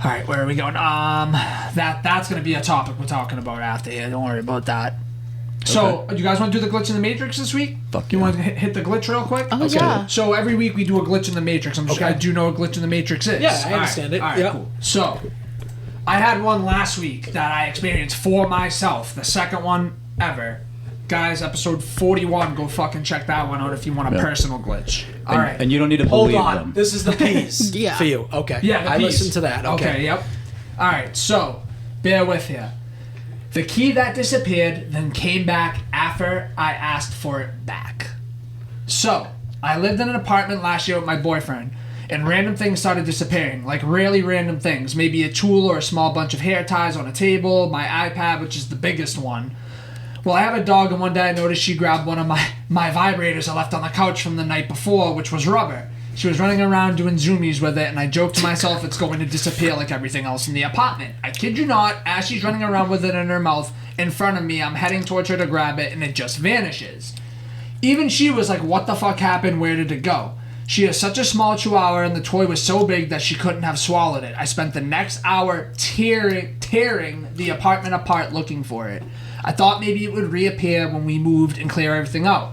All right, where are we going? That's gonna be a topic we're talking about after here. Don't worry about that. So, you guys want to do the glitch in the Matrix this week? Fuck You yeah. want to hit the glitch real quick? Oh yeah. So every week we do a glitch in the Matrix. I'm just Okay. I do know what glitch in the Matrix is. Yeah, I All right, understand it. All right, Yeah. cool. So I had one last week that I experienced for myself. The second one ever. Guys, episode 41. Go fucking check that one out if you want a Yeah. personal glitch. All And, right. and you don't need to Hold believe on. them. This is the P's Yeah. for you. Okay. Yeah, the I piece. listened to that. Okay. Yep. All right, so bear with here. The key that disappeared then came back after I asked for it back. So, I lived in an apartment last year with my boyfriend, and random things started disappearing, like really random things. Maybe a tool or a small bunch of hair ties on a table, my iPad, which is the biggest one. Well, I have a dog, and one day I noticed she grabbed one of my vibrators I left on the couch from the night before, which was rubber. She was running around doing zoomies with it, and I joked to myself it's going to disappear like everything else in the apartment. I kid you not, as she's running around with it in her mouth in front of me, I'm heading towards her to grab it, and it just vanishes. Even she was like, what the fuck happened? Where did it go? She is such a small chihuahua, and the toy was so big that she couldn't have swallowed it. I spent the next hour tearing the apartment apart looking for it. I thought maybe it would reappear when we moved and clear everything out.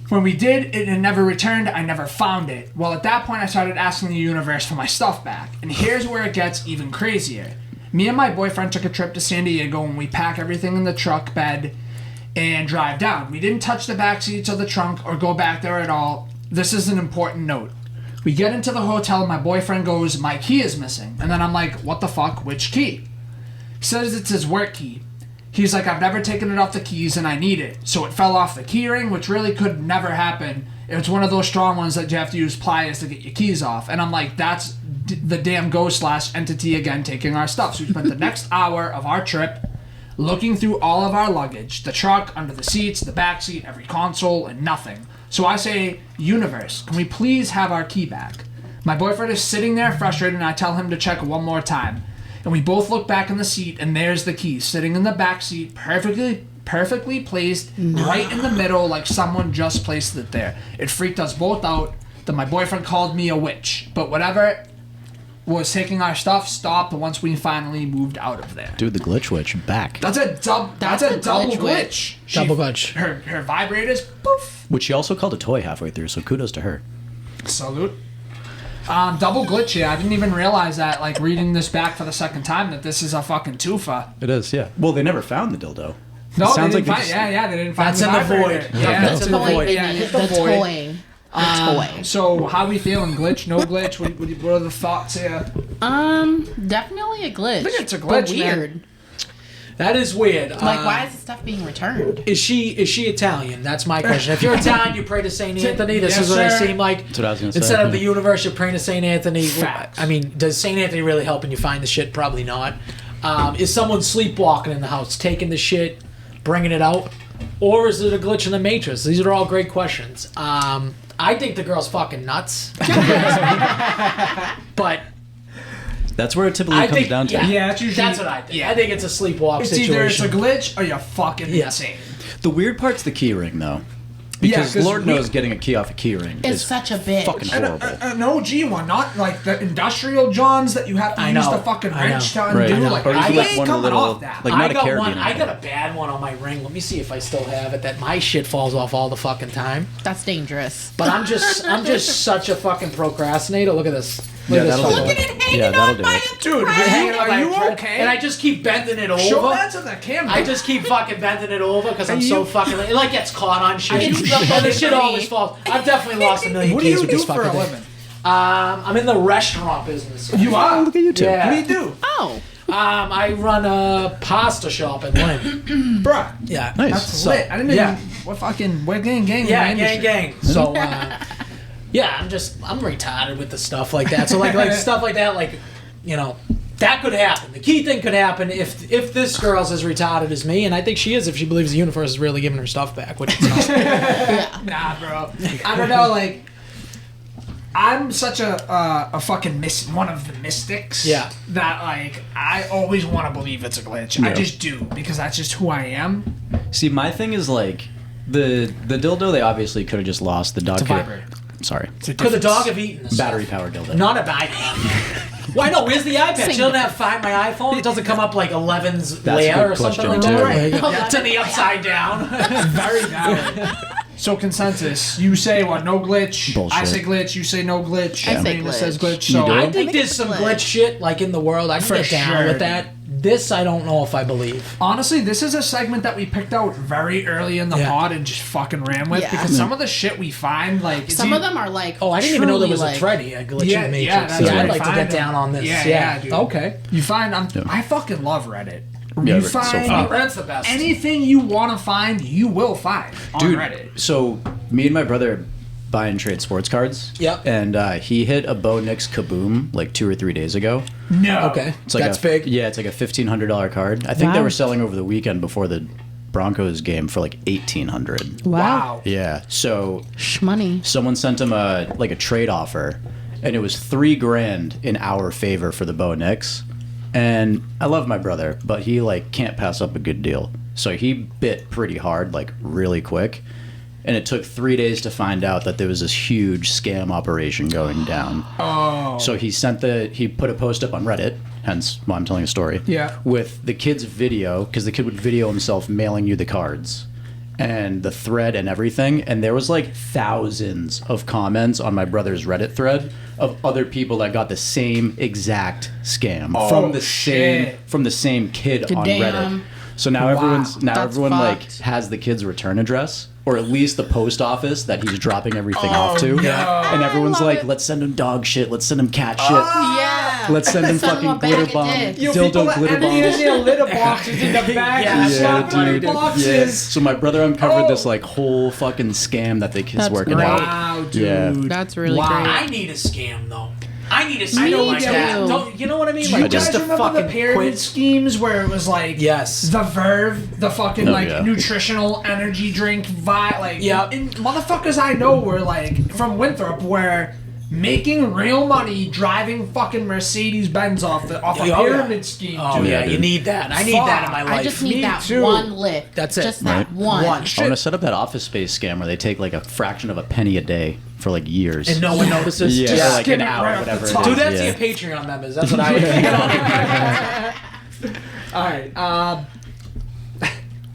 When we did, it never returned. I never found it. Well, at that point, I started asking the universe for my stuff back. And here's where it gets even crazier. Me and my boyfriend took a trip to San Diego, and we pack everything in the truck bed and drive down. We didn't touch the back seats of the trunk or go back there at all. This is an important note. We get into the hotel, and my boyfriend goes, my key is missing. And then I'm like, what the fuck? Which key? He says it's his work key. He's like, I've never taken it off the keys and I need it. So it fell off the key ring, which really could never happen. It's one of those strong ones that you have to use pliers to get your keys off. And I'm like, that's the damn ghost / entity again taking our stuff. So we spent the next hour of our trip looking through all of our luggage, the truck, under the seats, the back seat, every console, and nothing. So I say, universe, can we please have our key back? My boyfriend is sitting there frustrated, and I tell him to check one more time. And we both look back in the seat, and there's the key sitting in the back seat, perfectly placed right in the middle, like someone just placed it there. It freaked us both out. Then my boyfriend called me a witch, but whatever was taking our stuff stopped once we finally moved out of there. Dude, the glitch witch back. That's a double glitch glitch. Double glitch. Her vibrators, poof. Which she also called a toy halfway through, so kudos to her. Salute. Double glitch here. I didn't even realize that, like, reading this back for the second time, that this is a fucking twofer. It is, yeah. Well, they never found the dildo. No, Sounds they like didn't they find. just- Yeah, they didn't find. That's the in the vibrator. void. Yeah, That's it's in the void. Yeah, Vinny, hit the the void. toy. The toy. So, how we feeling? Glitch? No glitch? What are the thoughts here? Definitely a glitch. I think it's a glitch, but man. weird. That is weird. Like, why is the stuff being returned? Is she Italian? That's my question. If you're Italian, you pray to Saint Anthony. This is what it seemed like. That's what I was gonna say. Instead of the universe, you're praying to Saint Anthony. Facts. I mean, does Saint Anthony really help when you find the shit? Probably not. Is someone sleepwalking in the house, taking the shit, bringing it out, or is it a glitch in the matrix? These are all great questions. I think the girl's fucking nuts. But That's where it typically comes down to. Yeah, it's usually- that's what I think. yeah. I think it's a sleepwalk It's situation. either it's a glitch or you're fucking Yeah. insane. The weird part's the key ring, though. Because 'cause Lord we- knows getting a key off a key ring It's is such a bitch. fucking horrible. An OG one, not like the industrial Johns that you have to I use know, the fucking I wrench to know. undo. Right. Like, Or you I can, like, ain't one coming little- off that. like, I not a got carabiner. one. I got a bad one on my ring. Let me see if I still have it. That my shit falls off all the fucking time. That's dangerous. But I'm just such a fucking procrastinator. Look at this. Yeah, Look at that'll this. do fucking it. one. Yeah, that'll do it. Dude, Hanging on are my you thread, okay? And I just keep bending it over. Show that to the camera. I just keep fucking bending it over because I'm Are so you- fucking. It like gets caught on shit. It's And so the shit funny. always falls. I've definitely lost a million What do keys you with do this for fucking a thing. living? I'm in the restaurant business. You are. Look at you two. Yeah. What do you do, Oh. I run a pasta shop in Lynn. bruh? Yeah. Nice. That's So- lit. I didn't yeah. even. We're gang. Yeah, in the gang, industry. gang. So, yeah, I'm retarded with the stuff like that. So, like stuff like that, like, you know, that could happen. The key thing could happen if this girl's as retarded as me, and I think she is if she believes the universe is really giving her stuff back, which it's not. Nah, bro. I don't know. Like, I'm such a fucking one of the mystics. Yeah. That like I always want to believe it's a glitch. I Yeah. just do because that's just who I am. See, my thing is like the dildo. They obviously could have just lost. The dog. It's a could- vibrator. Sorry, Could the dog have eaten this? battery powered dildo. Not an iPad. Why no? Where's the iPad? She doesn't have Find My iPhone. It doesn't come up like 11's That's a layer good or something like question, that. too. Right. Yeah. It's in the upside down. Very valid. So consensus. You say what? No glitch. Bullshit. I say glitch. You say no glitch. I say Raina glitch. says glitch. You So do? I I think think there's it's some glitch. glitch shit like in the world. I can For get down sure, with that. This I don't know if I believe. honestly, this is a segment that we picked out very early in the Yeah. pod and just fucking ran with Yeah. because some of the shit we find, like Some of them are like. Oh, I didn't even know there was truly, a Freddy, a glitch Yeah, in the yeah, Matrix. that's Yeah, what I'd I like to find get them. down on this. Yeah, dude. Okay. You find I fucking love Reddit. Yeah, You Reddit's so find fun. Reddit's the best. anything you want to find, you will find on Dude, Reddit. so me and my brother buy and trade sports cards. Yep. And he hit a Bo Nix Kaboom like 2 or 3 days ago. No. Okay. It's like That's a, big. Yeah, it's like a $1,500 card. I think they Wow. were selling over the weekend before the Broncos game for like $1,800. Wow. Yeah. So Shmoney. someone sent him a trade offer, and it was $3,000 in our favor for the Bo Nix. And I love my brother, but he like can't pass up a good deal. So he bit pretty hard, like really quick. And it took 3 days to find out that there was this huge scam operation going down. Oh. So he put a post up on Reddit, hence why I'm telling a story. Yeah. With the kid's video, because the kid would video himself mailing you the cards and the thread and everything. And there was like thousands of comments on my brother's Reddit thread of other people that got the same exact scam shit. from the same kid on Damn. Reddit. So now Wow. That's everyone like fucked. has the kid's return address, or at least the post office that he's dropping everything off to. no. And everyone's love like, it. let's send him dog shit, let's send him cat shit. Yeah. Let's send him Send him fucking a bag glitter of bomb, dicks. Yo, people dildo are glitter emptying bombs. their litter boxes in the bag Yeah, and yeah, slapping dude. the boxes. So my brother uncovered Oh. this like whole fucking scam that the kid's That's working great. out. Wow, dude. Yeah. That's really Wow. great. I need a scam though. I need a Me scam like that. too. Don't, you know what I mean? Do you Like guys just to remember the fucking pyramid quit. schemes where it was like Yes. the Verve, the fucking Oh, like yeah. nutritional energy drink like Yep. and motherfuckers I know were like from Winthrop were making real money driving fucking Mercedes Benz off a Oh, yeah. pyramid scheme. Oh dude. yeah, dude. you need that. I need that in my Fuck. life. I just need Me that too. one lick. That's it. Just that Right. one. One. I want to set up that Office Space scam where they take like a fraction of a penny a day for like years. and no one notices. yeah, Just or like skim an it hour, right off the whatever. top. it do is, that yeah. to your Patreon members. That's what I would think. All right,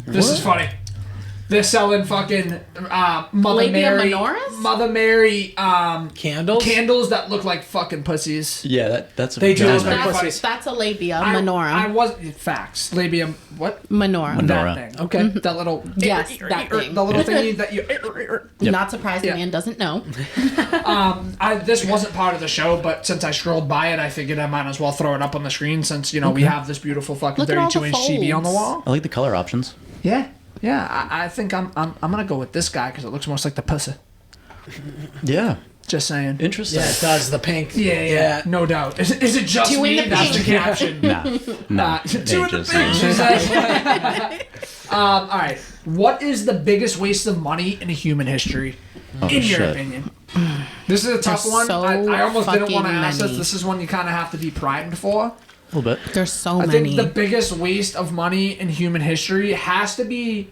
this is funny. They're selling fucking Mother Labia Mary, minoras? Mother Mary Candles that look like fucking pussies. Yeah, that's a They do good those one. like pussies. That's a labia I menorah. was facts. Labia, what? Menorah. Menorah. That thing. Okay, that little. Yes, that thing. The little thingy that you. Yep. Not surprised the man doesn't know. This wasn't part of the show, but since I scrolled by it, I figured I might as well throw it up on the screen since we have this beautiful fucking Look at all the 32-inch TV on the folds. wall. I like the color options. Yeah. I think I'm gonna go with this guy because it looks most like the pussy. Yeah. Just saying. Interesting. Yeah, it does. The pink. Yeah, no doubt. Is it just Two in me? the That's the pink. caption. Nah. Two in the pink. She says. All right. What is the biggest waste of money in human history, in your shit. opinion? This is a tough There's one. so I almost didn't want to fucking ask this. many. This is one you kind of have to be primed for. A little bit. There's so I many. think the biggest waste of money in human history has to be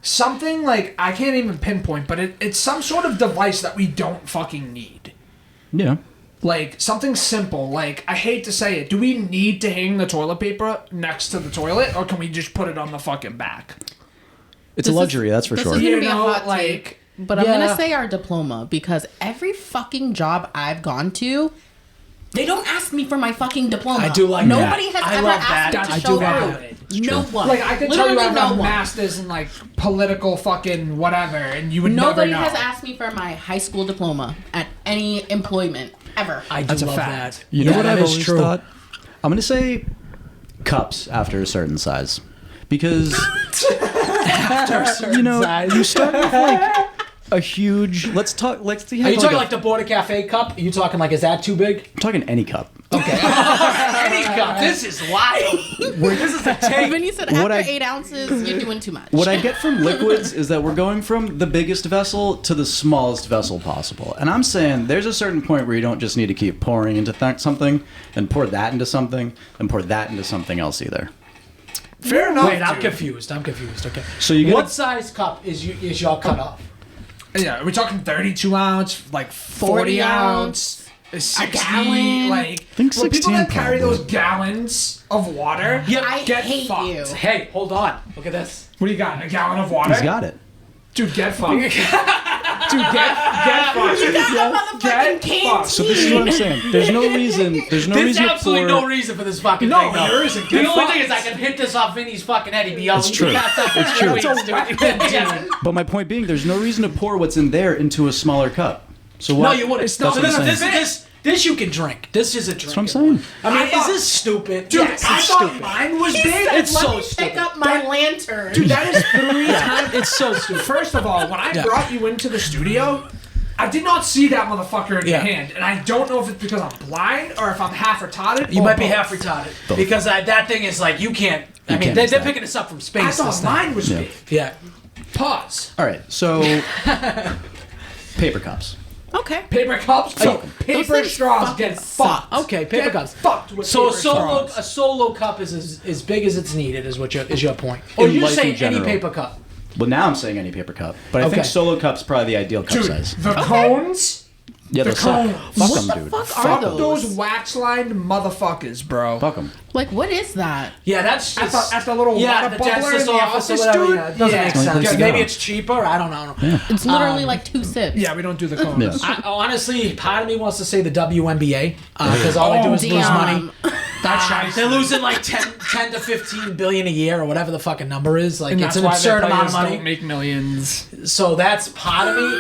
something like, I can't even pinpoint, but it's some sort of device that we don't fucking need. Yeah. Like, something simple. Like, I hate to say it. Do we need to hang the toilet paper next to the toilet, or can we just put it on the fucking back? It's a luxury, that's for this sure. is- You gonna be a know, hot like... take. But I'm gonna say our diploma because every fucking job I've gone to, they don't ask me for my fucking diploma. I do like Nobody that. has I ever love asked that. me to I show do love proof. that. No one. Like, I could tell you I Literally have no a one. master's in, like, political fucking whatever, and you would Nobody never know. has asked me for my high school diploma at any employment ever. I do That's a love fact. that. You know what that I've is always true. thought? I'm gonna say cups after a certain size, because you start with like a huge. Let's see. Are you talking like the Border Cafe cup? Are you talking like, is that too big? I'm talking any cup. Okay. Any cup. This is wild. This is a take. When you said What after I- 8 ounces, you're doing too much. What I get from liquids is that we're going from the biggest vessel to the smallest vessel possible. And I'm saying there's a certain point where you don't just need to keep pouring into something, and pour that into something, and pour that into something else either. Fair enough. Wait, I'm dude. confused. Okay. So you get What size cup is your cutoff? Yeah, are we talking 32 ounce, like 40 ounce, 60, gallon? like... think well, people 16 that carry probably. those gallons of water, Yep. I get hate fucked. you. Hey, hold on. Look at this. What do you got, a gallon of water? He's got it. Dude, get fucked. Dude, get fucked. You got a motherfucking Get canteen. fucked. So this is what I'm saying. There's no reason. There's no There's reason absolutely for. no reason for this fucking No, thing. though. there isn't. The Get only fucked. thing is I can hit this off Vinny's fucking head. He'd be yelling. It's true. It's true. It's a weapon, dude. But my point being, there's no reason to pour what's in there into a smaller cup. So what? No, you wouldn't. It's not- That's what I'm saying. This you can drink. This is a drink. That's what I'm saying. I mean, I thought- is this stupid? Dude, Yes, I it's thought stupid. mine was big. It's Let so me stupid. pick up my lantern. Dude, that is 3 times. It's so stupid. First of all, when I Yeah. brought you into the studio, I did not see that motherfucker in your Yeah. hand, and I don't know if it's because I'm blind or if I'm half retarded. You or might be both. half retarded because that thing is like you can't. I mean, can't they're miss that. picking this up from I space. thought this thing. mine was big. Yeah. Pause. All right. So paper cups. Okay. Paper cups, Those paper things straws fucking get suck. fucked. Okay, paper Get cups. Fucked with So a paper solo straws. cup is as big as it's needed is your point. Or In you're life in saying any general. paper cup. Well, now I'm saying any paper cup, but I Okay. think solo cup's probably the ideal cup Dude, size. the cones. Yeah, the they'll suck. cones. Fuck What them, the dude. fuck Fuck are them. Those wax-lined motherfuckers, bro. Fuck them. Like, what is that? Yeah, that's At just, the little water the bubbler in dentist's the office or office, whatever. dude. Yeah, it doesn't Yeah. make It's the only sense. place to Maybe go. it's cheaper. I don't know. It's literally like 2 sips. Yeah, we don't do the cones. Yeah. Honestly, part of me wants to say the WNBA because all they do is lose money. That's shite. They're losing like 10 to 15 billion a year or whatever the fucking number is. Like And it's that's an why absurd their amount of players money. don't make millions. So that's part of me.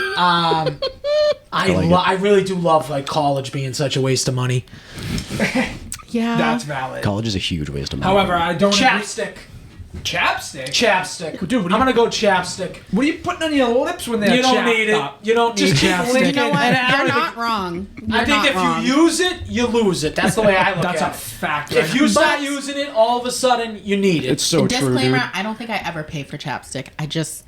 like I really do love like college being such a waste of money. Yeah. That's valid. College is a huge waste of money. However, I don't agree- Chapstick. Chapstick. Dude, I'm gonna go chapstick. What are you putting on your lips when they're You don't chapped need it. up? You don't need Just keep chapstick. licking. You know what? And I You're don't not wrong. I You're think not if wrong. you use it, you lose it. That's the way I look That's a at it. fact. If you start But- using it, all of a sudden you need it. It's so true, Disclaimer: dude. I don't think I ever pay for chapstick. I just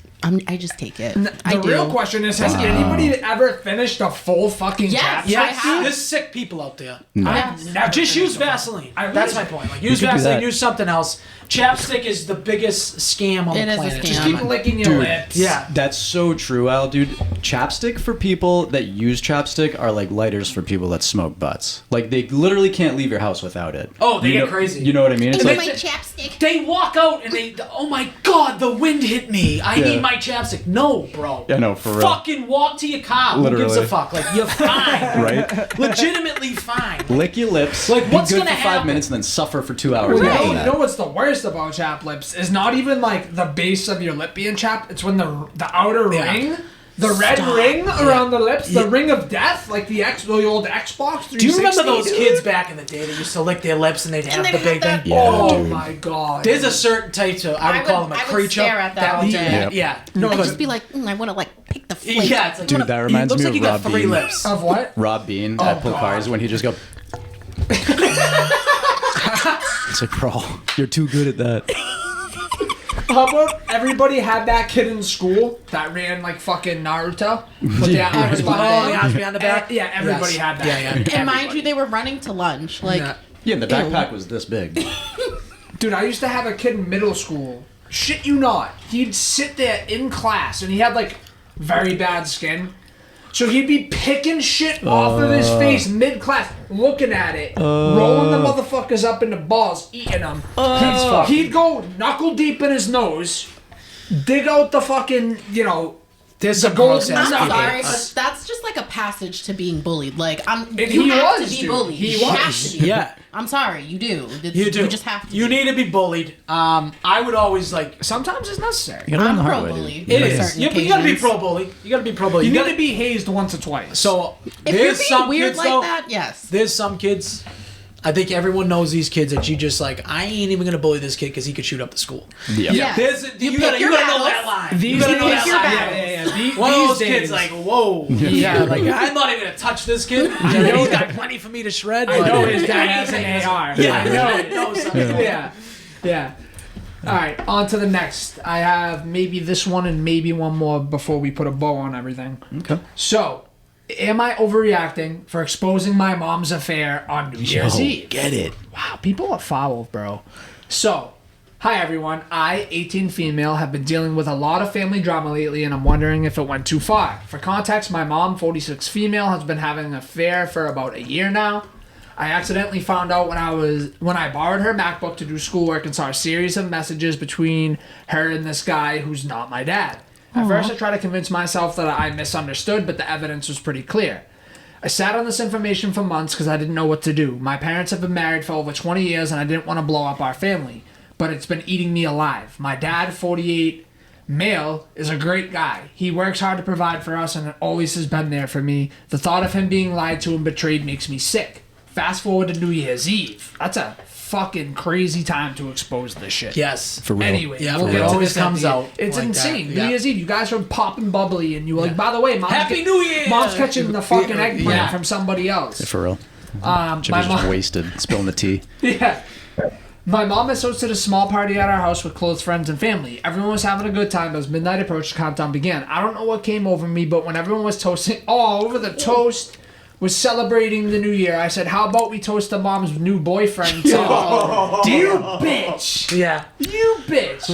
take it. I The do. real question is, has anybody ever finished a full fucking Yes. chapstick? Yeah, I have. there's sick people out there. I've never Just use finished a full- Vaseline. I That's my really- point. Like use could do Vaseline, that. use something else. Chapstick is the biggest scam on It the is a planet. scam. Just Keep licking your Dude. lips. Yeah. That's so true, Al, dude. Chapstick for people that use chapstick are like lighters for people that smoke butts. Like they literally can't leave your house without it. Oh, they You get know- crazy. You know what I mean? It's Give me like my chapstick. They walk out and they, oh my god, the wind hit me. I Yeah. need my my chapstick. No, bro. Yeah, no, for real. Fucking walk to your car. Literally. Who gives a fuck? Like, you're fine. Right? Legitimately fine. Lick your lips. Like, be what's good gonna for 5 happen? minutes and then suffer for 2 hours. Well, after you that. know what's the worst about chapped lips is not even like the base of your lip being chapped. It's when the outer Yeah. ring, the red ring around the lips, the ring of death, like the old Xbox 360. Do you remember those kids back in the day that used to lick their lips and they'd have they the have big that- thing? Yeah, Oh dude. my god. There's a certain type of, I would call them a I would creature. stare at that all would- day. Yep. Yeah. No, I'd because just be like, I want to like pick the flake. Yeah, it's like, Dude, that reminds looks me like of you Rob got 3 Bean. lips. of what? Rob Bean at Pull God. Cars when he just go. It's like, bro, you're too good at that. How about everybody had that kid in school that ran like fucking Naruto? With the arms Oh, behind the them? arms behind the back? Yeah, everybody Yes. had that. Yeah, yeah. And mind you, they were running to lunch. Like, Yeah. Yeah, and the backpack was this big. Dude, I used to have a kid in middle school. Shit you not. He'd sit there in class and he had like very bad skin. So he'd be picking shit off of his face mid-class, looking at it, rolling the motherfuckers up into balls, eating them. He'd go knuckle deep in his nose, dig out the fucking, There's the some gold gross ass I'm nuggets. sorry, but that's just like a passage to being bullied. Like, you he have was, to be dude. bullied. He you was. have to be. Yeah. I'm sorry, you do. You do. You just have to. You be. need to be bullied. I would always like. Sometimes it's necessary. You gotta learn I'm the hard pro way, bully. dude. It on is. certain Yeah, but you gotta be occasions. pro bully. You gotta be pro bully. You You need gotta to be hazed once or twice. So If you're there's being some weird kids like though. that, yes. There's some kids. I think everyone knows these kids that you just like. I ain't even gonna bully this kid because he could shoot up the school. Yeah. Yeah. There's you pick gotta your know battles. that line. these You gotta know days, that your line. battles. One of These those days, kids like, whoa, yeah, like I'm not even gonna touch this kid. He's got plenty for me to shred. I but- know his dad has an AR. Yeah, I know. I know something. Yeah. All right, on to the next. I have maybe this one and maybe one more before we put a bow on everything. Okay. So, am I overreacting for exposing my mom's affair on New Year's Eve? Get it. Wow, people are foul, bro. So, hi everyone. I, 18 female, have been dealing with a lot of family drama lately, and I'm wondering if it went too far. For context, my mom, 46 female, has been having an affair for about a year now. I accidentally found out when I borrowed her MacBook to do schoolwork and saw a series of messages between her and this guy who's not my dad. At first, I tried to convince myself that I misunderstood, but the evidence was pretty clear. I sat on this information for months because I didn't know what to do. My parents have been married for over 20 years, and I didn't want to blow up our family, but it's been eating me alive. My dad, 48, male, is a great guy. He works hard to provide for us and always has been there for me. The thought of him being lied to and betrayed makes me sick. Fast forward to New Year's Eve. That's a fucking crazy time to expose this shit. Yes. For real. Anyway, Yeah, we'll for get real. to Always this at comes the out end. It's like insane. that, New yeah. Year's Eve, you guys are popping bubbly, and you were like, by the way, mom's Happy New Year! Mom's catching the fucking eggplant Yeah. from somebody else. For real. My Jimmy's just mom, wasted, spilling the tea. yeah. My mom has hosted a small party at our house with close friends and family. Everyone was having a good time as midnight approached. The countdown began. I don't know what came over me, but when everyone was toasting, over the toast. Was celebrating the new year. I said, how about we toast the mom's new boyfriend? You bitch. Yeah. You bitch.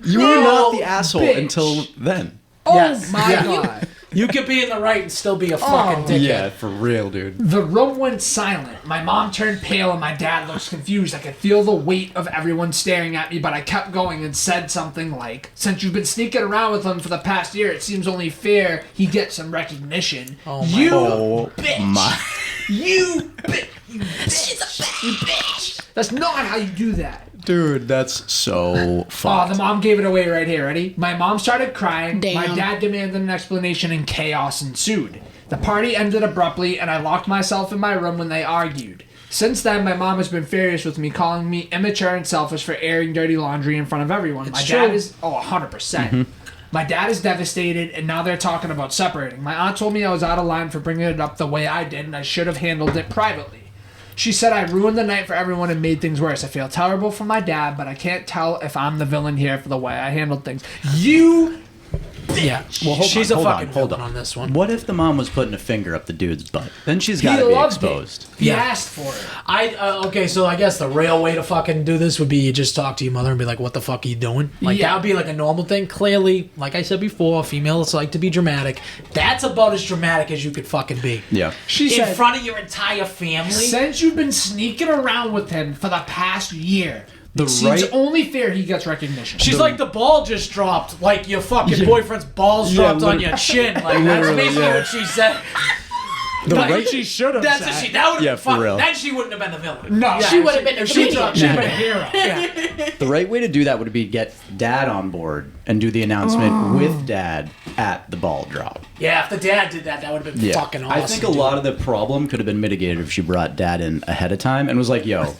You were not the asshole bitch. until then. Oh Yes. my Yeah. god. You could be in the right and still be a fucking dickhead. Yeah, for real, dude. The room went silent. My mom turned pale and my dad looks confused. I could feel the weight of everyone staring at me, but I kept going and said something like, since you've been sneaking around with him for the past year, it seems only fair he gets some recognition. Oh my you God. My. You bitch. You bitch. You bitch. That's not how you do that. Dude, that's so Oh, fucked. the mom gave it away right here. Ready? My mom started crying. Damn. My dad demanded an explanation and chaos ensued. The party ended abruptly and I locked myself in my room when they argued. Since then, my mom has been furious with me, calling me immature and selfish for airing dirty laundry in front of everyone. My dad true. is... 100%. My dad is devastated, and now they're talking about separating. My aunt told me I was out of line for bringing it up the way I did, and I should have handled it privately. She said I ruined the night for everyone and made things worse. I feel terrible for my dad, but I can't tell if I'm the villain here for the way I handled things. You... Yeah. Well, hold She's on, a hold fucking on, hold villain on. on this one. What if the mom was putting a finger up the dude's butt? Then she's He got to be loved exposed. it. He Yeah. asked for it. Okay, so I guess the real way to fucking do this would be you just talk to your mother and be like, what the fuck are you doing? Like, Yeah. that would be like a normal thing. Clearly, like I said before, females like to be dramatic. That's about as dramatic as you could fucking be. Yeah. She In said, front of your entire family? since you've been sneaking around with him for the past year, The It seems right- only fair he gets recognition. She's like, the ball just dropped. Like, your fucking boyfriend's balls dropped on your chin. Like, that's Literally, basically yeah. what she said. The That's right- what she should have That's said. what she. That would Yeah, have for real. Then she wouldn't have been the villain. No, She would have been a If she comedian. dropped She'd that. been a hero. Yeah. The right way to do that would be get dad on board and do the announcement with dad at the ball drop. Yeah, if the dad did that, that would have been Yeah. fucking awesome. I think a lot of the problem could have been mitigated if she brought dad in ahead of time and was like, yo,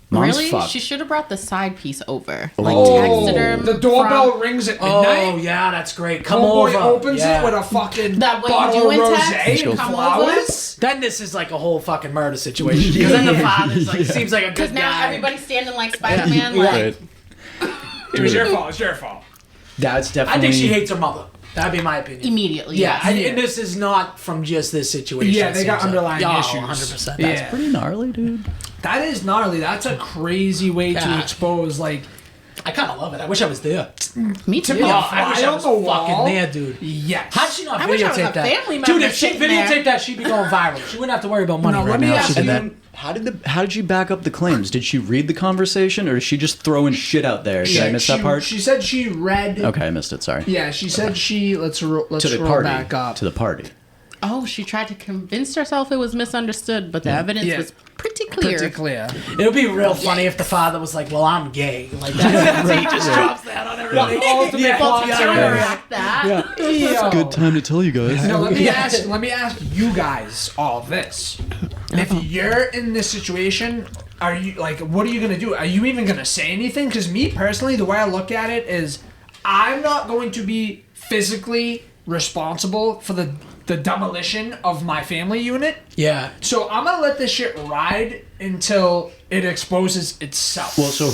mom's Really? fucked. She should have brought the side piece over. Like Oh. texted her. The doorbell from- rings at Oh, midnight. yeah, that's great. Come Homeboy over. opens Yeah. it with a fucking That what you bottle do of in rosé text? and Come flowers. Then this is like a whole fucking murder situation. Because then the father's like, seems like a Because good now guy. everybody's standing like Spider-Man. Yeah. Like, Right. It was your fault. It's your fault. That's I definitely. think she hates her mother. That'd be my opinion. immediately. Yeah, yes. and this is not from just this situation. Yeah, it they got seems like. underlying Oh, issues. 100%. Yeah. That's pretty gnarly, dude. That is gnarly. That's a crazy way to Yeah. expose, like, I kind of love it. I wish I was there. Me too. be a Oh, fly I wish I on was the wall. fucking there, dude. yes. How'd she not I wish I was videotape a that? family Dude, member if she sitting there. videotaped that, she'd be going viral. She wouldn't have to worry about money No, right let me now if ask she did you- that. How did she back up the claims? Did she read the conversation or is she just throwing shit out there? Did I miss that part? She said she read. Okay, I missed it. Sorry. Yeah, she said let's To the scroll party. back up. To the party. Oh, she tried to convince herself it was misunderstood, but the evidence Yeah. was pretty clear. Pretty clear. It would be real funny if the father was like, "Well, I'm gay." Like that. He just drops that on everybody. ultimate Yeah. plot Yeah. twist. That. Yo. time to tell you guys. No, let me ask you guys all this. If you're in this situation, are you like, what are you gonna do? Are you even gonna say anything? Because me personally, the way I look at it is, I'm not going to be physically responsible for the demolition of my family unit. Yeah. So I'm gonna let this shit ride until it exposes itself. Well, so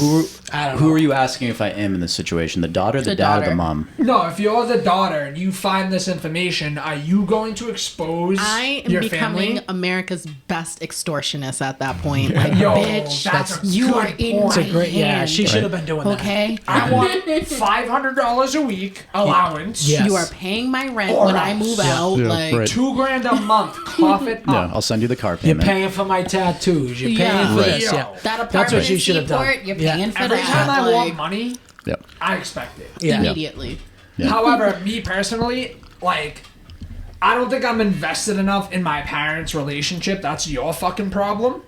I don't who know. are you asking if I am in this situation? The daughter, the The dad, or daughter. the mom? No, if you're the daughter and you find this information, are you going to expose I am your becoming family? America's best extortionist at that point. Like, Yo, bitch, that's a you good are in point. my It's a great. Yeah, hand. she should have been doing that. Okay? I want $500 a week allowance. Yeah. You are paying my rent Or when I else. move out. Yeah, like, right. $2,000 a month. Cough it Yeah, up. I'll send you the car You're payment. paying for my tattoos. You're paying Yeah. for Right. this. Yo. Yeah. that That's apartment what she in should have done. Seaport, you're Yeah. paying for Every that. time I like, want money, Yep. I expect it. Yeah. immediately. Yeah. However, me personally, like, I don't think I'm invested enough in my parents' relationship. That's your fucking problem.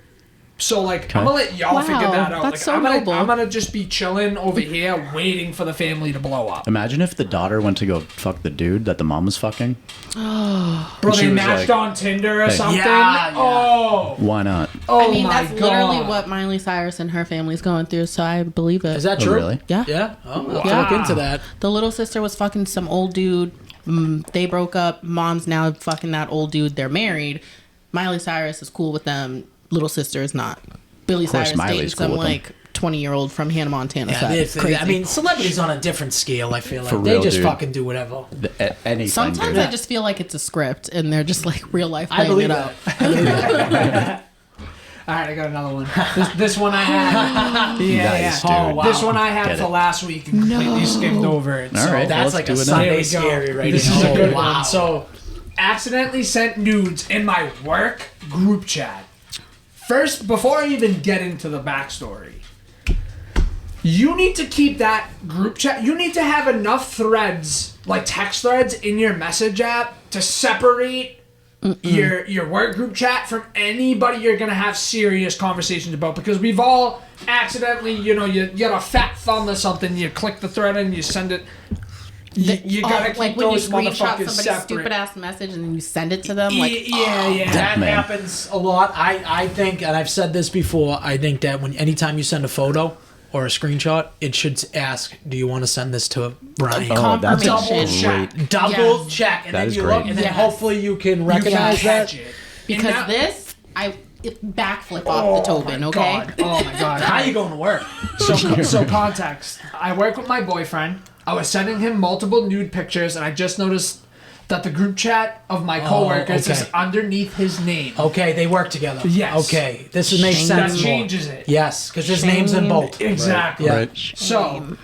So, like, I'm gonna let y'all Wow, figure that out. that's Like, so I'm gonna, noble. I'm gonna just be chilling over here waiting for the family to blow up. Imagine if the daughter went to go fuck the dude that the mom was fucking. Bro, she they was matched like, on Tinder or hey. something. Yeah, yeah. Oh, Why not? oh I mean, my that's God. literally what Miley Cyrus and her family's going through, so I believe it. Is that Oh, true? really? Yeah. Yeah. Oh, I'll have to Yeah. look into that. The little sister was fucking some old dude. They broke up. Mom's now fucking that old dude. They're married. Miley Cyrus is cool with them. Little sister is not. Billy course Cyrus Miley's dating cool some with them. like 20-year-old from Hannah Montana. Yeah, so it's- crazy. I mean, celebrities on a different scale. I feel like For they real, just dude. fucking do whatever. Anything. sometimes dude. I just feel like it's a script and they're just like real life I playing believe it that. out. I believe that. All right, I got another one. This one I had. Yeah, Nice, yeah. dude. wow. This one I had Get for it. last week and completely skipped over it. All so right. That's let's like do a it now. Sunday There we go. scary right This now. is a good Wow. one. So, accidentally sent nudes in my work group chat. First, before I even get into the backstory, you need to keep that group chat. You need to have enough threads, like text threads, in your message app to separate your work group chat from anybody you're gonna have serious conversations about, because we've all accidentally, you get a fat thumb or something, you click the thread and you send it. You gotta keep like when you those screenshot motherfuckers somebody's separate. stupid ass message and then you send it to them. Like, yeah. That Man. happens a lot. I think, and I've said this before, I think that anytime you send a photo or a screenshot, it should ask, do you want to send this to Brian? Oh, that's a Confirmation. great. Double Yes. check, and That then is you great. look, and then Yes. hopefully you can You recognize can that. catch it. because And now- this, backflip off the Tobin, my okay? God. Oh my god. How you going to work? So context. I work with my boyfriend. I was sending him multiple nude pictures, and I just noticed that the group chat of my coworkers is okay. underneath his name. Okay, they work together. Yes. Okay, this makes Shame. sense. That more. changes it. Yes, because his name's in bold. Exactly. Yeah. Right. So,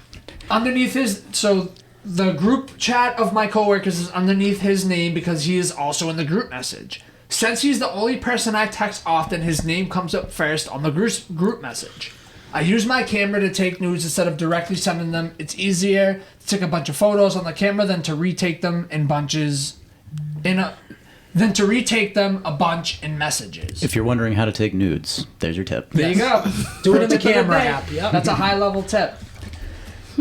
underneath the group chat of my coworkers is underneath his name because he is also in the group message. Since he's the only person I text often, his name comes up first on the group message. I use my camera to take nudes instead of directly sending them. It's easier to take a bunch of photos on the camera than to retake them in bunches than to retake them a bunch in messages. If you're wondering how to take nudes, there's your tip. There you go. Do it in the Tip of camera day. app. Yep. That's a high level tip.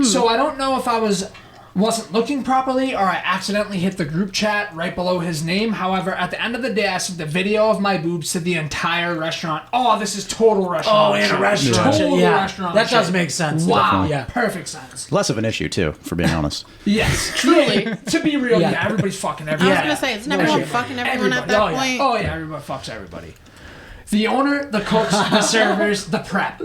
So I don't know if I wasn't looking properly or I accidentally hit the group chat right below his name. However, at the end of the day, I sent the video of my boobs to the entire restaurant. Oh, this is total restaurant. Oh, in a shit. restaurant. Total Yeah. restaurant. That does shit. make sense. Wow. Definitely. Yeah. Perfect sense. Less of an issue too, for being honest. Yes. Truly. Yeah, to be real, Yeah. yeah, everybody's fucking I everybody. was gonna say, isn't everyone fucking everyone at that Everybody. point? Oh yeah, everybody fucks everybody. The owner, the cooks, the servers, the prep.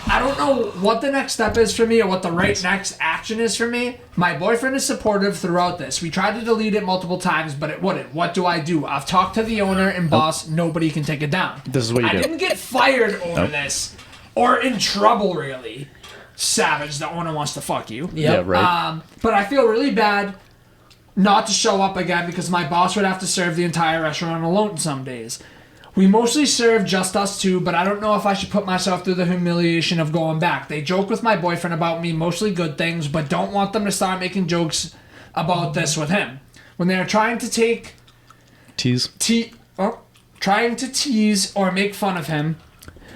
I don't know what the next step is for me or what the right next action is for me. My boyfriend is supportive throughout this. We tried to delete it multiple times, but it wouldn't. What do? I've talked to the owner and boss. Nobody can take it down. This is what you I do. didn't get fired over this or in trouble, really. Savage, the owner wants to fuck you. Yep. Yeah, right. But I feel really bad not to show up again because my boss would have to serve the entire restaurant alone some days. We mostly serve just us two, but I don't know if I should put myself through the humiliation of going back. They joke with my boyfriend about me, mostly good things, but don't want them to start making jokes about this with him. When they are trying to Tease. trying to tease or make fun of him,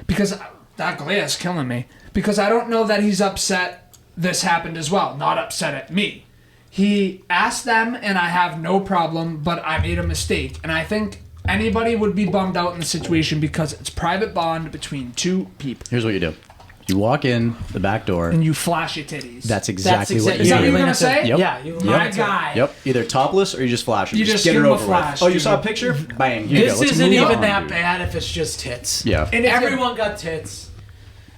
because that glare is killing me. Because I don't know that he's upset this happened as well, not upset at me. He asked them, and I have no problem, but I made a mistake, and I think anybody would be bummed out in the situation because it's private bond between two people. Here's what you do. You walk in the back door. And you flash your titties. That's exactly what Is that what you you were do. going to say? Yep. Yeah. You My guy. Yep. Either topless or you just flash it. You just get give it him a over flash, with. Oh, you dude. saw a picture? Bang. Here you This go. Let's isn't move even on, that dude. bad if it's just tits. Yeah. And if Everyone got tits.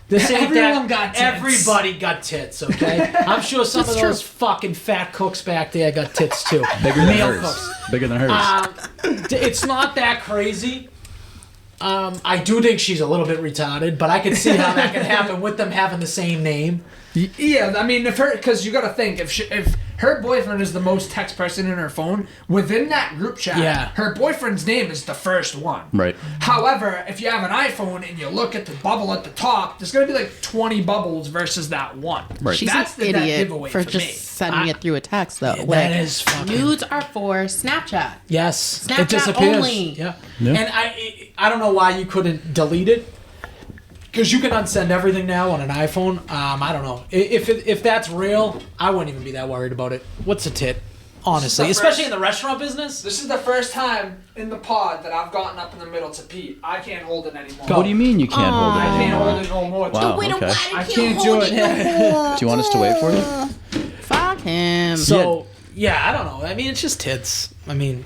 This ain't Everyone that. got tits. Everybody got tits, okay? I'm sure some of those fucking fat cooks back there got tits too. Bigger than Male hers. cooks. Bigger than hers. It's not that crazy. I do think she's a little bit retarded, but I can see how that could happen with them having the same name. Yeah, I mean, because you got to think, if her boyfriend is the most text person in her phone, within that group chat, Yeah. her boyfriend's name is the first one. Right. However, if you have an iPhone and you look at the bubble at the top, there's going to be like 20 bubbles versus that one. Right. She's That's an that idiot giveaway for for just me. sending it through a text, though. That is fucking... Nudes are for Snapchat. Yes. Snapchat it disappears. only. Yeah. Yeah. And I don't know why you couldn't delete it. Because you can unsend everything now on an iPhone. I don't know. If that's real, I wouldn't even be that worried about it. What's a tit? Honestly. This is the Especially first- in the restaurant business. This is the first time in the pod that I've gotten up in the middle to pee. I can't hold it anymore. Go. What do you mean you can't hold it I can't anymore? hold it no more. Wow. Wait, okay. I can't do it. Do you want us to wait for you? Fuck him. So, yeah, I don't know. I mean, it's just tits. I mean...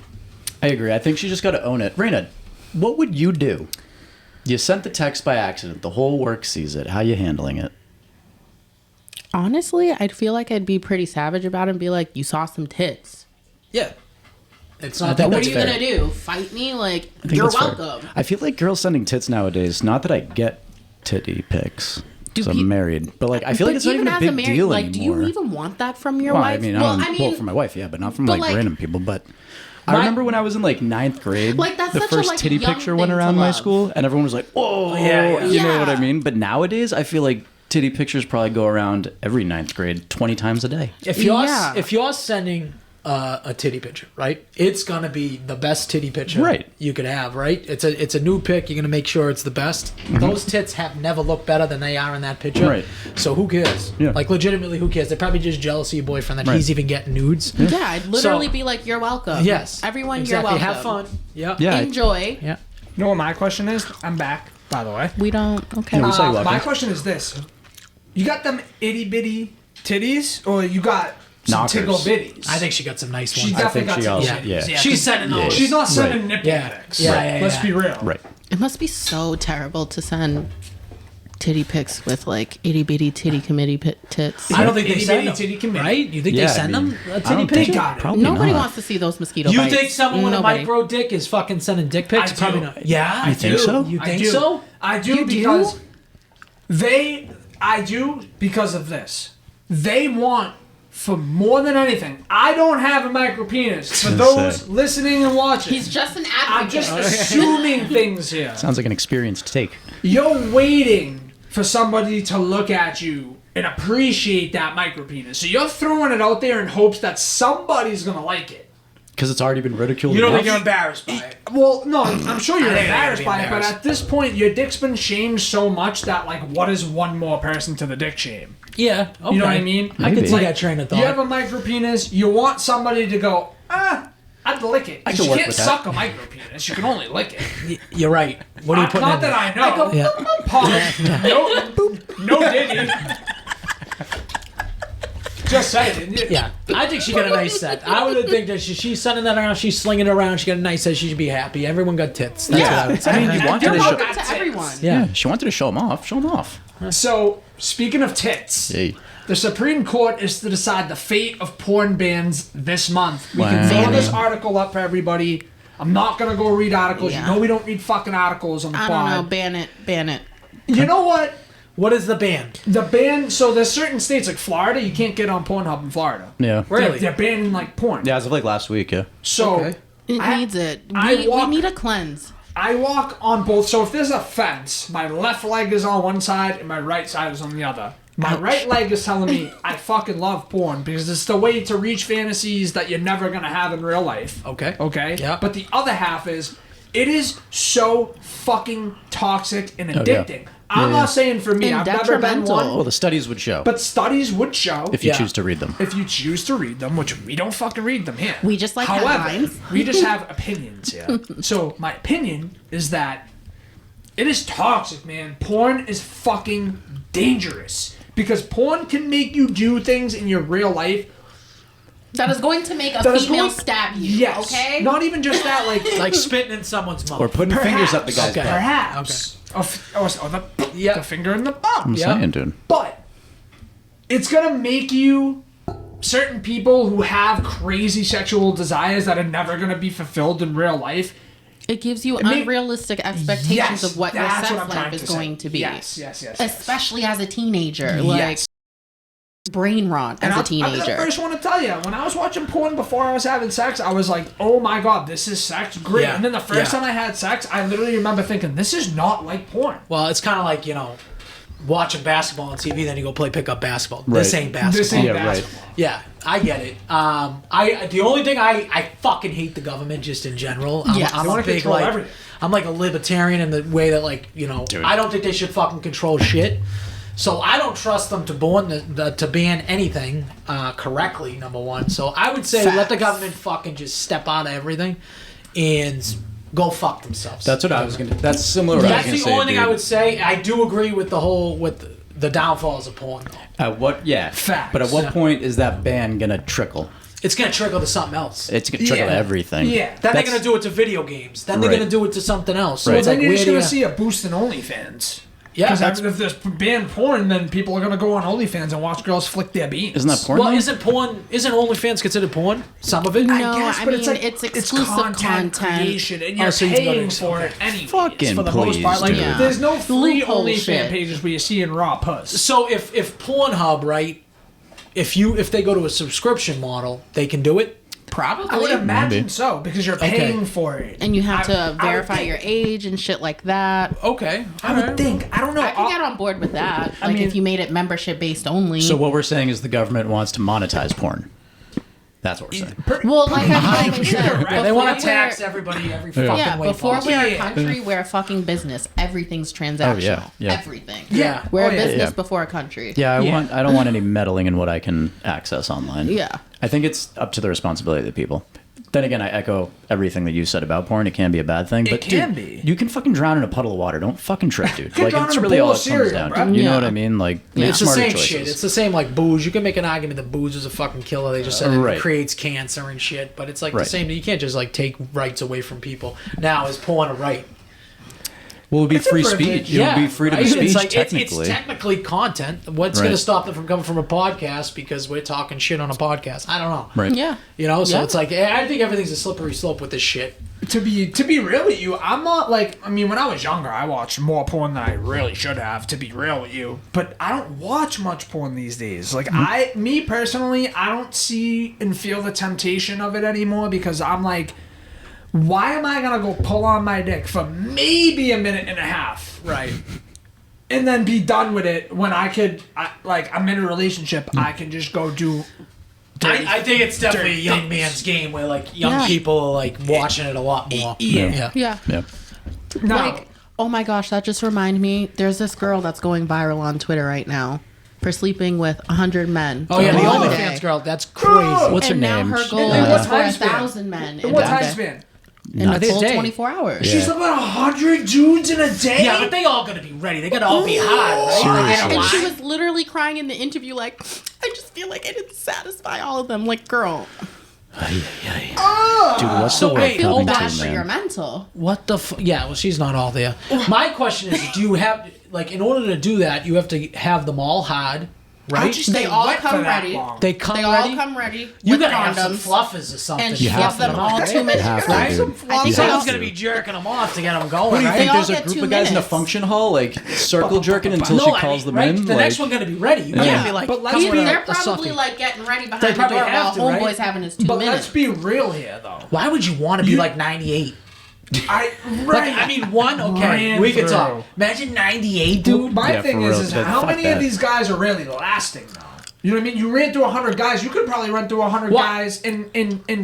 I agree. I think she just got to own it. Raina, what would you do? You sent the text by accident. The whole work sees it. How you handling it? Honestly, I'd feel like I'd be pretty savage about it and be like, you saw some tits. Yeah. It's I not think that What that's are you fair. going to do? Fight me? Like, I think you're that's fair. welcome. I feel like girls sending tits nowadays, not that I get titty pics, because I'm pe- married, but like I feel like it's not even a as big married, deal like, anymore. do you even want that from your well, wife? I mean, well, from my wife, yeah, but not from but, like like, random people. But I remember when I was in like 9th grade, Like, that's the such a, first like, titty young picture went thing to around my love. school, and everyone was like, "Oh, yeah. you know what I Yeah. mean?" But nowadays, I feel like titty pictures probably go around every 9th grade 20 times a day. If you're Yeah. if you're sending a titty picture, right? It's gonna be the best titty picture Right. you could have, right? It's a new pic. You're gonna make sure it's the best. Those tits have never looked better than they are in that picture. Right. So who cares? Yeah. Like legitimately, who cares? They're probably just jealous of your boyfriend that Right. he's even getting nudes. Yeah, I'd literally So- be like, you're welcome. Yes. Everyone, exactly. you're welcome. Have fun. Yeah. Yeah, Enjoy. Yeah. You know what my question is? I'm back, by the way. We don't. Okay. Yeah, we saw you walking. My question is this. You got them itty bitty titties, or you got some Knockers. tickle bitties? I think she got some nice she ones. definitely think got she tickle also- bitties. yeah. She's sending those. She's not sending Right. nipple Yeah. pics. Yeah, yeah, Let's yeah. be real. Right. It must be so terrible to send titty pics with like itty bitty titty committee tits. I don't think they Itty send bitty them. titty committee. Right? You think Yeah, they I send mean, them a I titty don't picture? think got it. Probably Nobody not. wants to see those mosquito You bites. think someone with a Nobody. micro dick is fucking sending dick pics? I do. Probably not. Yeah, You think so? You I think do. so? I do You do? because I do because of this. They want, for more than anything, I don't have a micro penis. For those listening and watching, He's just an I'm advocate. just assuming things here. Sounds like an experienced take. You're waiting for somebody to look at you and appreciate that micro penis. So you're throwing it out there in hopes that somebody's gonna like it. Because it's already been ridiculed. You don't enough. think you're embarrassed by it? Well, no, I'm sure you're I think they're embarrassed gonna by be it, but embarrassed. at this point, your dick's been shamed so much that, like, what is one more person to the dick shame? Yeah. Okay. You know what I mean? I can Maybe. see that train of thought. You have a micro penis, you want somebody to go, I'd lick it. I 'Cause can you work can't with that. suck a micro penis, you can only lick it. You're right. What are you putting Not in that there? I know. Yeah. Pause. No diddy. Just saying. Yeah, I think she got a nice set. I would think that she's sending that around, she's slinging it around, she got a nice set, she should be happy. Everyone got tits. That's what I would say. I mean, you wanted You're to show. welcome to everyone. Yeah. She wanted to show them off. Show them off. So, speaking of tits, Hey. the Supreme Court is to decide the fate of porn bans this month. We can Wow. throw this article up for everybody. I'm not going to go read articles. Yeah. You know we don't read fucking articles on the I pod. don't know. Ban it. Ban it. You know what? What is the ban? The ban, so there's certain states like Florida, you can't get on Pornhub in Florida. Yeah. Really? They're banning like porn. Yeah, as of like last week. Yeah. So Okay. It I- needs it. I We walk- need a cleanse. I walk on both. So if there's a fence, my left leg is on one side and my right side is on the other. My right leg is telling me I fucking love porn because it's the way to reach fantasies that you're never gonna have in real life. Okay. Okay? Yeah. But the other half is, it is so fucking toxic and yeah. addicting. I'm not saying for me, And I've never been detrimental. one, Well, the studies would show but studies would show if you Yeah. choose to read them. if you choose to read them, which we don't fucking read them here. We just like However, headlines. we just have opinions here. So my opinion is that it is toxic, man. Porn is fucking dangerous because porn can make you do things in your real life That is going to make a that is female going- stab you. Yes. Okay. Not even just that, Like spitting in someone's mouth. Or putting fingers up the guy's Okay. butt. perhaps. Or Yeah. the finger in the bum. I'm Yeah. saying, dude. But it's gonna make you certain people who have crazy sexual desires that are never gonna be fulfilled in real life. It gives you may- unrealistic expectations Yes, of what your that's sex what I'm life trying is to say. going to be. Yes. Especially as a teenager. Like Yes. brain rot as a I'm the teenager. first one to tell you, when I was watching porn before I was having sex, I was like, oh my god, this is sex, great. Yeah, And then the first yeah. time I had sex, I literally remember thinking, this is not like porn. Well, it's kind of like, watching basketball on TV, then you go play pickup basketball. This Right. ain't basketball. This ain't Yeah, right. basketball. Yeah, I get it. The only thing I fucking hate the government just in general. Yes. I'm They a wanna big control like everything. I'm like a libertarian in the way that Dude. I don't think they should fucking control shit. So I don't trust them to ban anything correctly. Number one, so I would say let the Facts. government fucking just step out of everything and go fuck themselves. That's what I was gonna. That's similar. to what I was That's gonna the say, only thing I dude. would say. I do agree with the downfalls of porn. Though. At what? Yeah. Facts. But at what Yeah. point is that ban gonna trickle? It's gonna trickle to something else. It's gonna trickle to everything. Yeah. Then they're That's- gonna do it to video games. Then they're Right. gonna do it to something else. So Right. it's Then like you're where just do gonna you- see a boost in OnlyFans. Yeah, Because that's, if there's banned porn, then people are gonna go on OnlyFans and watch girls flick their beans. Isn't that porn? well, though? isn't OnlyFans considered porn? Some of it. No, guess, I but mean, it's like it's exclusive content. creation, and Oh, you're so you can go to paying ex- for okay. it anyways. Fucking for the most part, please, like dude. there's no free Loophole OnlyFans shit. pages where you're seeing raw puss. So if Pornhub, right? If they go to a subscription model, they can do it. Probably. I would imagine Maybe. so because you're paying for it, And you have I- to I would verify think- your age and shit like that. Okay. I would think. I don't know. I can get on board with that. Like mean- if you made it membership based only. So what we're saying is the government wants to monetize porn. That's what we're saying. well, like I've always said, Yeah, They want to before tax we're- everybody every fucking Yeah, way before possible. we're a Yeah. country, we're a fucking business. Everything's transactional. yeah. Everything. Yeah. We're Oh, a yeah. business Yeah. before a country. Yeah, Yeah. I don't want any meddling in what I can access online. Yeah. I think it's up to the responsibility of the people. Then again, I echo everything that you said about porn. It can be a bad thing, but can dude, be. you can fucking drown in a puddle of water. Don't fucking trip, dude. can Like drown it's in a really bowl all of it comes cereal, down bro. to. You know Yeah. what I mean? Like Yeah. make It's the smarter same choices. shit. It's the same like booze. You can make an argument that booze is a fucking killer. They just said Right. it creates cancer and shit. But it's like Right. the same. You can't just like take rights away from people. Now is porn a right? Well, it would be It's a free privilege. speech. It would be freedom right? of speech, It's like technically. it's technically content. What's going Right. to stop them from coming from a podcast because we're talking shit on a podcast? I don't know. Right. Yeah. So Yeah. it's like I think everything's a slippery slope with this shit. To be real with you, I'm not like. I mean, when I was younger, I watched more porn than I really should have. To be real with you, but I don't watch much porn these days. Like me personally, I don't see and feel the temptation of it anymore because I'm like, why am I gonna go pull on my dick for maybe a minute and a half? Right. and then be done with it when I'm in a relationship. I can just go do. I think it's definitely a young man's game where like young people are like watching it a lot more. Yeah. No. Like, oh my gosh, that just reminded me. There's this girl that's going viral on Twitter right now for sleeping with 100 men. Oh yeah, the in one OnlyFans day. girl. That's crazy. What's her And now name? her goal In what is for time span? 1,000 men In in what one time day. span? In I a think full it's day. 24 hours. She's about 100 dudes in a day. Yeah, but they all gotta be ready. They gotta all be hot, right? Seriously. And she was literally crying in the interview like, I just feel like I didn't satisfy all of them. Like, girl, Dude, what's So the wait, world I feel coming bad to, for man? your mental. What the? Yeah, well, she's not all there. My question is, do you have like in order to do that, you have to have them all hard, right? They all wet for come that ready. long. They come They ready. all come ready You with gotta have some condoms. fluffers or something. And she to gives help them all 2 minutes. have to, Right? dude. I think Someone's they gonna be jerking them off to get them going. What do you right? think? all There's a get group 2 of guys in a minutes. function hall, like circle jerking until No, she I calls mean, them right? in. The like, next one gonna be ready. You Yeah. can't be like, But let's come be- with They're a probably sucky. like getting ready behind They the probably door have while to, right? homeboy's having his 2 But minutes. let's be real here, though. Why would you want to be like 98? Right. Like, I mean, one, okay, Ran we can through. talk. Imagine 98, dude. My Yeah, thing for real. is But how fuck many that. of these guys are really lasting, though? You know what I mean? You ran through 100 guys. You could probably run through 100 What? guys in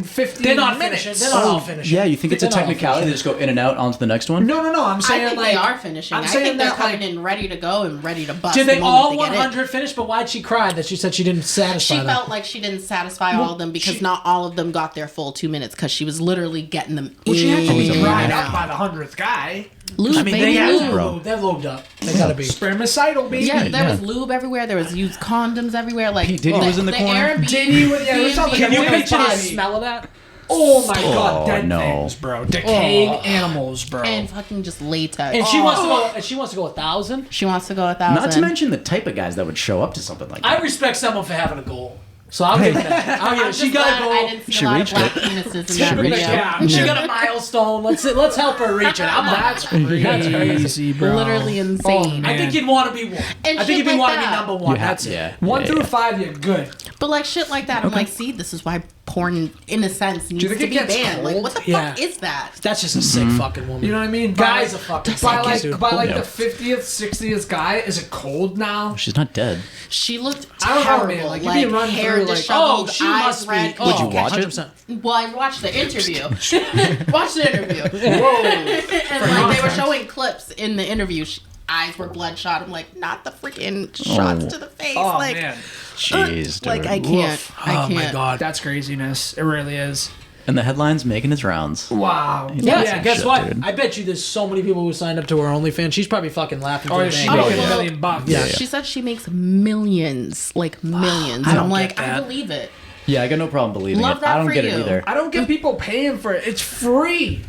15 They're not minutes. finishing. They're not all finishing. yeah, you think it's a They're not all technicality? They just go in and out onto the next one? No. I'm I saying think like they are finishing. I'm I saying think they're that, coming like- in ready to go and ready to bust. Did they the moment all they get in. 100 finish? But why'd she cry that she said she didn't satisfy She them? felt like she didn't satisfy all of them because not all of them got their full 2 minutes because she was literally getting them Well, she had to be in dried and up out. by the 100th guy. Lube, I mean, they baby, have to, lube. bro. They're lubed up. They gotta be. Spermicidal, baby. Yeah, there Yeah. was lube everywhere. There was used condoms everywhere. Like Pete Diddy was in the corner. Airbnb, Diddy was- yeah, it sounds like Can you a picture the body. smell of that? Oh my god, dead no. things, bro. Decaying animals, bro. and fucking just latex. And she wants to go. And she wants to go 1,000. She wants to go 1,000. Not to mention the type of guys that would show up to something like I that. respect someone for having a goal. So I'll give it that. I'll give I'm it. She just got a glad goal. I didn't see She a lot of reached black it. penises in She that reached video. it. Yeah, she got a milestone. Let's help her reach it. That's crazy, bro. Literally insane. I think you'd want to be one. And I think shit you'd be like want to be that. number one. You have- That's it. yeah. 1 yeah, through yeah. 5, you're good. But like shit like that, I'm like, see, this is why porn, in a sense, needs think to it be gets banned. Like, cold? what the Yeah. fuck is that? That's just a sick fucking woman. You know what I mean? Guys By- are fucking by sick, like dude. by like Yeah. the 50th, 60th guy. Is it cold now? She's not dead. She looked I don't know, terrible. man. Like, Like, you be running hair through, like, disheveled, Oh, she eyes must red. be. Would you watch it? 100%. Well, I watched the interview. Watched the interview. And like they were showing clips in the interview. Eyes were bloodshot. I'm like, not the freaking shots to the face. Oh like, man, Jeez, dude. like I can't. I Oh can't. my god. that's craziness. It really is. And the headline's making its rounds. Wow. Yeah, That's guess shit, what? dude. I bet you there's so many people who signed up to her OnlyFans. She's probably fucking laughing. Oh, to yeah, the she bank. making well, $1 million bucks. yeah. She said she makes millions, like millions. I And don't I'm like, get that. I believe it. Yeah, I got no problem believing Love it. that I don't for get it you. either. I don't get people paying for it. It's free.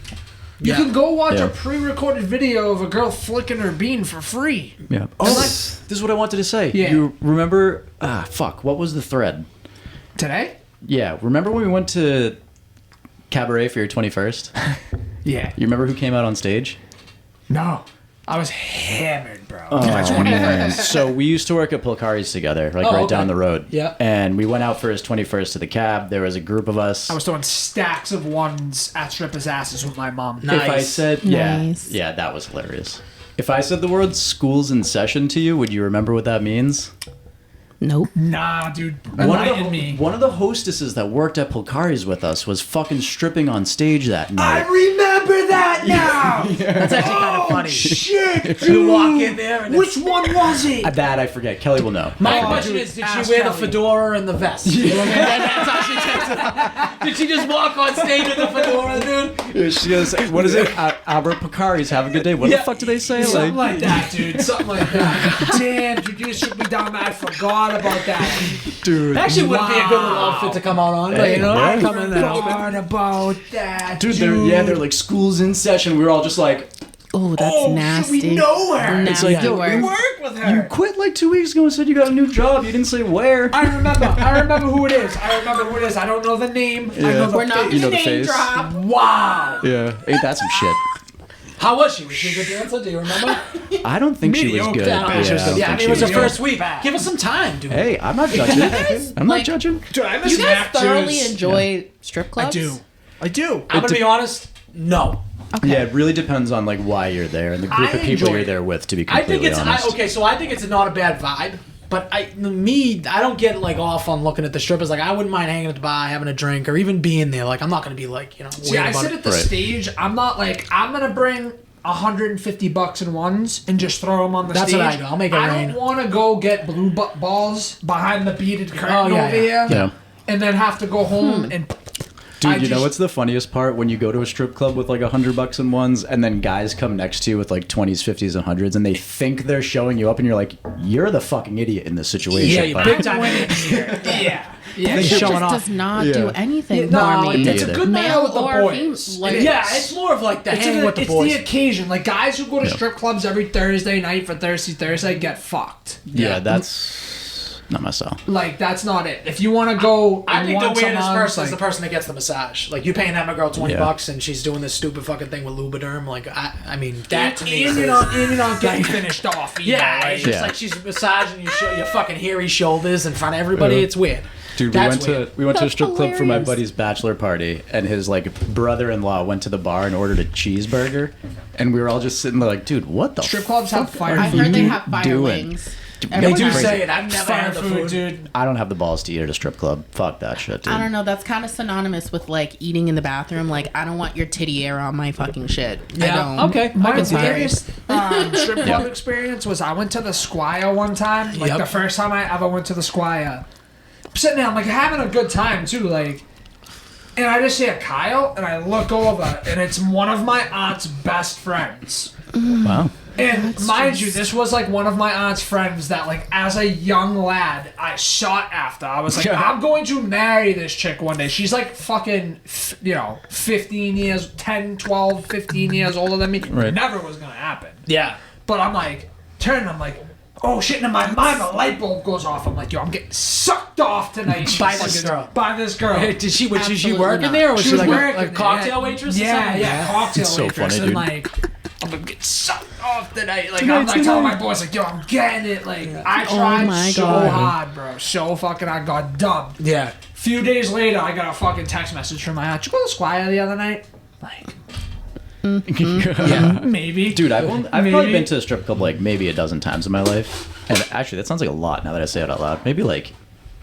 You Yeah. can go watch Yeah. a pre-recorded video of a girl flicking her bean for free. Yeah. Oh, this is what I wanted to say. Yeah. You remember? Fuck. What was the thread? Today? Yeah. Remember when we went to Cabaret for your 21st? Yeah. You remember who came out on stage? No. I was hammered, bro. Oh, man. So we used to work at Polcari's together, like Oh, right okay. down the road. Yeah. And we went out for his 21st to the cab. There was a group of us. I was throwing stacks of ones at strippers' asses with my mom. Nice. If I said, yeah, Nice. yeah, that was hilarious. If I said the word "school's in session" to you, would you remember what that means? Nope. Nah, dude. One Enlighten me. of the hostesses that worked at Polcari's with us was fucking stripping on stage that I night. remember that now. That's actually kind of funny. Shit, dude. You walk in there and Which one was it? That I forget. Kelly will know. My Oh, question dude, is, did ask she wear the Kelly. fedora and the vest? You know what I mean? That's how she takes it. Did she just walk on stage with the fedora, dude? Yeah, she goes, "What is it? Albert Polcari's have a good day." What Yeah. the fuck do they say? Something like that, dude. Something like that. Damn, dude, you just shook me down. I forgot about that. dude, Actually, wouldn't be a good little outfit to come out on. But, you know, yeah. I'd come in that outfit. Forgot about that, dude, dude. they're like school's in session. We were all just like, Oh, that's Oh, nasty. so we know her. it's like, yo, We you work with her. You quit like 2 weeks ago and said you got a new job. You didn't say where. I remember who it is. I don't know the name. I know the We're not face. You know gonna the name face. drop. Wow. Yeah, ain't that some shit? How was she? Was she a good dancer? Do you remember? I don't think she was Mediocre. good. Yeah, She was good. don't Yeah, I think mean, she it was her was first good. week. Give us some time, dude. Hey, I'm not judging. I'm like- not judging. Dude, I miss You guys Mac thoroughly Juice. enjoy strip I clubs? do. I do. I'm gonna be honest. No. Okay. Yeah, it really depends on like why you're there and the group of people you're there with. To be completely honest, I think it's not a bad vibe. But I don't get like off on looking at the strippers. Like I wouldn't mind hanging at the bar, having a drink, or even being there. Like I'm not gonna be like See, I sit at the stage. I'm not like I'm gonna bring $150 in ones and just throw them on the stage. That's what I do. I'll make it rain. I don't want to go get blue balls behind the beaded curtain over here, and then have to go home and. Dude, you know what's the funniest part? When you go to a strip club with like $100 in ones, and then guys come next to you with like 20s, 50s, and 100s, and they think they're showing you up, and you're like, you're the fucking idiot in this situation. Yeah, you're big time idiot here. Yeah, It just does not do anything no, for me. it's a good night out with the boys. It's more of like the hanging with the boys. It's the occasion. Like guys who go to strip clubs every Thursday night for Thirsty Thursday get fucked. Yeah, that's not my style. Like that's not it. If you want to go, I think the weirdest person is the person that gets the massage. Like you paying that girl $20 and she's doing this stupid fucking thing with Lubriderm. Like I mean that to me is you're not getting finished off. Either, it's just like she's massaging your fucking hairy shoulders in front of everybody. It's weird. Dude, we went to a strip club for my buddy's bachelor party, and his like brother-in-law went to the bar and ordered a cheeseburger, and we were all just sitting there like, dude, what the strip clubs have fire? I heard they have fire wings. They do say it. I've never had the food, dude. I don't have the balls to eat at a strip club. Fuck that shit, dude. I don't know. That's kind of synonymous with like eating in the bathroom. Like I don't want your titty air on my fucking shit. Yeah. I don't. Okay. My sorry. biggest strip club experience was I went to the Squire one time. Like the first time I ever went to the Squire. I'm sitting there, I'm like having a good time too, like, and I just hear Kyle, and I look over, and it's one of my aunt's best friends. Wow. And mind you, this was like one of my aunt's friends that, like, as a young lad, I sought after. I was like, I'm going to marry this chick one day. She's like fucking, 15 years, 10, 12, 15 years older than me. Right. Never was going to happen. Yeah. But I'm like, I'm like, oh shit, and in my mind, the light bulb goes off. I'm like, yo, I'm getting sucked off tonight. By this girl. By this girl. Was she Absolutely working not. there, or was she like working a cocktail waitress or something? Yeah, cocktail It's so waitress. funny, and dude. like, I'm gonna get sucked off tonight. Like, I'm like telling my boys, like, yo, I'm getting it. Like, I tried my so God. hard, bro. So fucking, I got dumped. Yeah. Few days later, I got a fucking text message from my aunt. Did you go to the Squire the other night? Like, Yeah. maybe. Dude, I've probably been to a strip club like maybe a dozen times in my life. And actually, that sounds like a lot now that I say it out loud. Maybe like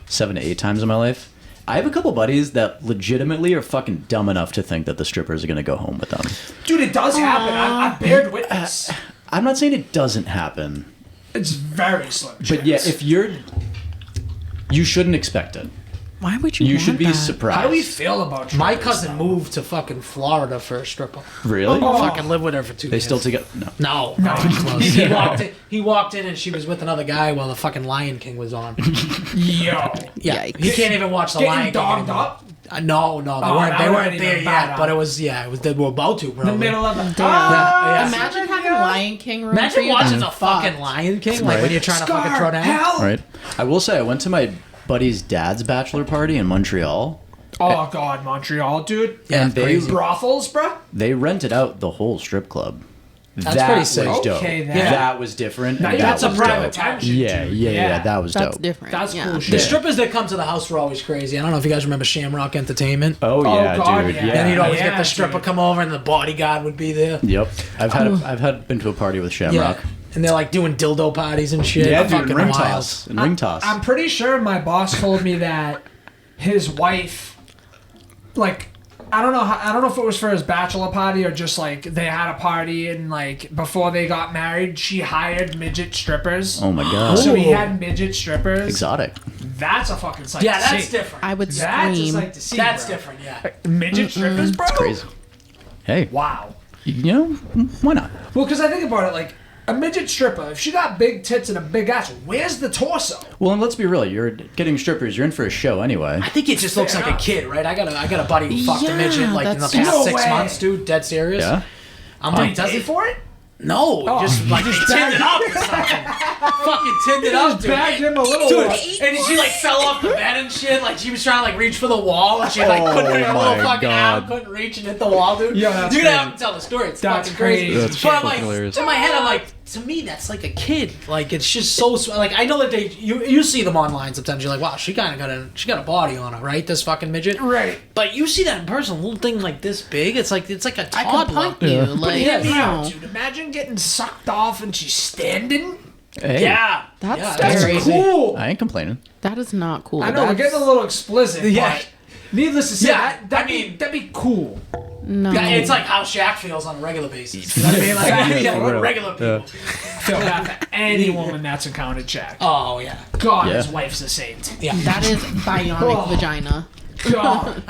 7 to 8 times in my life. I have a couple buddies that legitimately are fucking dumb enough to think that the strippers are going to go home with them. Dude, it does happen. I bared witness. I'm not saying it doesn't happen. It's very slim chance. But yeah, if you shouldn't expect it. Why would you? You want should be that? surprised. How do we feel about strippers? My cousin moved to fucking Florida for a stripper. Really? Fucking lived with her for 2 They years. still together? No. No. He walked in and she was with another guy while the fucking Lion King was on. Yo. Yeah. Yikes. He can't even watch the Getting Lion King. dogged anymore. up? No, they weren't. They that weren't wasn't there even bad, yet. But it was. They were about to, bro. The middle of the Yeah. Imagine having Lion King room. for Imagine you. watching That's a fucking fucked. Lion King, like when you're trying to fucking throw down. Hell. Right. I will say, I went to my buddy's dad's bachelor party in Montreal. Oh god, Montreal, dude. Yeah, And they- crazy. Brothels, bro. They rented out the whole strip club. That's that pretty sick. was dope. Okay, then. Yeah. That was different. Now and that's that a was private dope. attention. Yeah, yeah, that was That's dope. different. That's yeah. cool The shit. strippers that come to the house were always crazy. I don't know if you guys remember Shamrock Entertainment. Oh yeah, God, dude. yeah. Yeah. And you'd always Yeah, get the stripper dude. come over and the bodyguard would be there. Yep. I've been to a party with Shamrock. And they're like doing dildo parties and shit. Yeah, dude, fucking and ring wild. toss. And ring toss. I'm pretty sure my boss told me that his wife, like, I don't know if it was for his bachelor party or just like they had a party and like before they got married, she hired midget strippers. Oh my god. So he had midget strippers. Exotic. That's a fucking sight Yeah, to that's see. different. I would That's a scream. sight to see. That's bro. different, yeah. Midget strippers, bro. Crazy. Hey, Wow. you know, why not? Well, because I think about it, like a midget stripper, if she got big tits and a big ass, where's the torso? Well, and let's be real. You're getting strippers. You're in for a show anyway. I think it just looks like a kid, right? I got a buddy who fucked a Yeah, midget like in the that's past No 6 way. months, dude. Dead serious. Yeah. I'm Did like, he pay for it? no, just like just tinned it up or something. Fucking tinned it up, dude. Bagged him a little Dude, one. and she like fell off the bed and shit. Like she was trying to like reach for the wall, and she like couldn't. Her my little fucking God. arm couldn't reach and hit the wall, dude. Yeah, that's you're gonna crazy. have to tell the story. It's That's fucking crazy. crazy. That's But I'm fucking like, hilarious. in my head, I'm like, to me, that's like a kid. Like it's just so like I know that you see them online sometimes. You're like, wow, she kind of got a body on her, right? This fucking midget, Right. But you see that in person, a little thing like this big. It's like a I could toddler. punk you. Like, Hear me no. out, dude. Imagine getting sucked off and she's standing. Hey, Yeah, That's yeah, That's scary. cool. I ain't complaining. That is not cool. I know we're That's- getting a little explicit, Yeah. but needless to say, Yeah, that'd be cool. No. Yeah, it's like how Shaq feels on a regular basis. You know what I mean? Like Yeah, we're real. regular people. Feel bad for any woman that's encountered Jack. Oh yeah, God, Yeah. his wife's a saint. yeah. That is bionic Oh. vagina. God.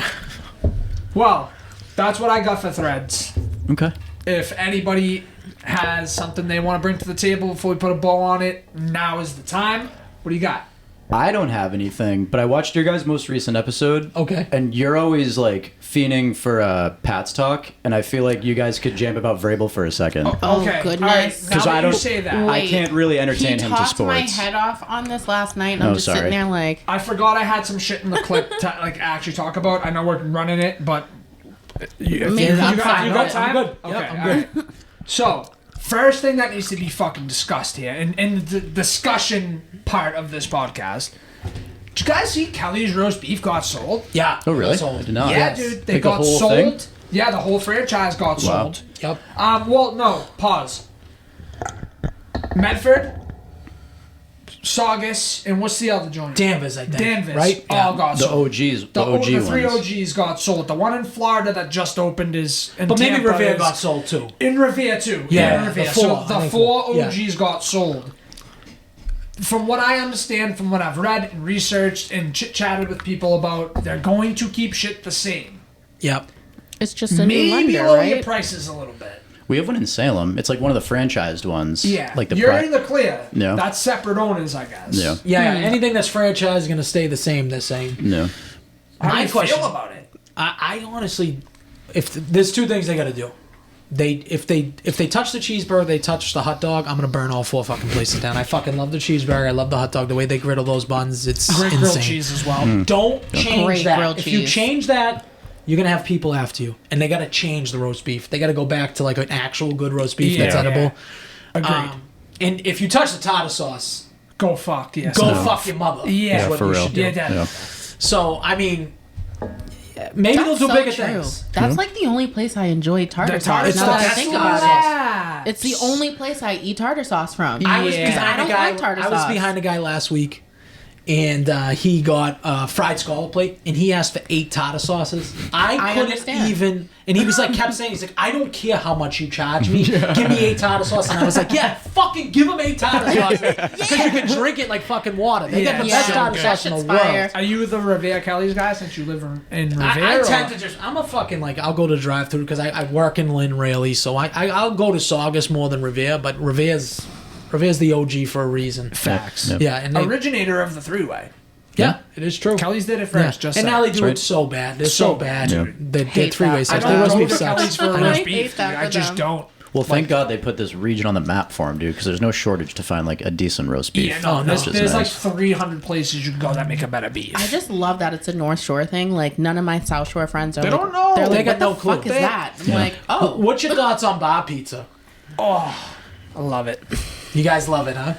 Well, that's what I got for threads. Okay. If anybody has something they want to bring to the table before we put a bow on it, now is the time. What do you got? I don't have anything, but I watched your guys' most recent episode. Okay. And you're always like fiending for Pat's talk, and I feel like you guys could jam about Vrabel for a second. Oh, Okay. goodness. All right. Now 'Cause that I you don't- say that, I can't really entertain he him to talked my sports. head off on this last night, and I'm Oh, just sorry. sitting there like, I forgot I had some shit in the clip to like actually talk about. I know we're running it, but you, Maybe you I'm got, fine. you got I'm time? good. Okay. Yep, I'm all right. So, first thing that needs to be fucking discussed here, and the discussion part of this podcast. Did you guys see Kelly's roast beef got sold? Yeah. Oh, really? So, I did not. Yeah, Yes. dude, they Like the got whole sold. thing? Yeah, the whole franchise got Wow. sold. Yep. Well, no, pause. Medford, Saugus, and what's the other joint? Danvers, I think. Danvers. Right? All got The sold. OGs, The OG three ones. OGs got sold. The one in Florida that just opened is in But maybe Tampa Revere is- got sold too. in Revere too. Yeah, in Revere. the So four, the I think four four. Yeah. OGs got sold. From what I understand, from what I've read and researched and chit-chatted with people about, they're going to keep shit the same. Yep. it's just a new Maybe lender, lower your right? prices a little bit. We have one in Salem. It's like one of the franchised ones. Yeah, Like the you're pri- in the clear. Yeah. That's separate owners, I guess. Yeah. Yeah. Anything that's franchised is gonna stay the same. They're saying. No. How do My you question- feel about it? I honestly, there's two things they got to do. If they touch the cheeseburger, they touch the hot dog. I'm gonna burn all four fucking places down. I fucking love the cheeseburger. I love the hot dog. The way they griddle those buns, it's Great insane. grilled cheese as well. Don't change Great that. grilled If you cheese. change that, you're gonna have people after you, and they gotta change the roast beef. They gotta go back to like an actual good roast beef that's Yeah. edible. Agreed. And if you touch the tartar sauce, Go fuck, yes. go fuck your mother. Yeah. is Yeah, what for you real. should do. Yeah, definitely. Yeah. So I mean, maybe That's they'll do so bigger true. things. That's like the only place I enjoy tartar The tartar sauce. Now that I sauce. think That's about the it, Yeah. it's the only place I eat tartar sauce from. I was Yeah. behind I a don't guy. like tartar I was sauce. behind a guy last week, and he got a fried scallop plate, and he asked for 8 tartar sauces. I couldn't understand. even, and he was like, kept saying, he's like, I don't care how much you charge me, give me 8 tartar sauces. And I was like, yeah, fucking give him 8 tartar sauces, because you can drink it like fucking water. They got the Yeah, best so tartar good. sauce That in the shit's world. fire. Are you the Revere Kelly's guy since you live in Revere? I or- tend to just, I'm a fucking like, I'll go to drive through because I work in Lynn Rayleigh, so I'll go to Saugus more than Revere, but Revere's the OG for a reason. Facts. Yeah. Yeah, and they, Originator of the three-way. yeah, it is true. Kelly's did it Yeah. first. Just and saying. now they do right. it so bad. They're So so bad. Yeah. They're Hate three-way that. sucks. I Their don't roast go beef to sucks. Kelly's for I roast hate beef. that I for just them. don't. Well, thank God they put this region on the map for him, dude, because there's no shortage to find like a decent roast beef. Yeah, no, no. there's Nice. like 300 places you can go that make a better beef. I just love that it's a North Shore thing. Like none of my South Shore friends are. They like, don't know. They're They like, got what the no clue. fuck is They- that? I'm like, oh, What's your thoughts on bar pizza? I love it. You guys love it, huh?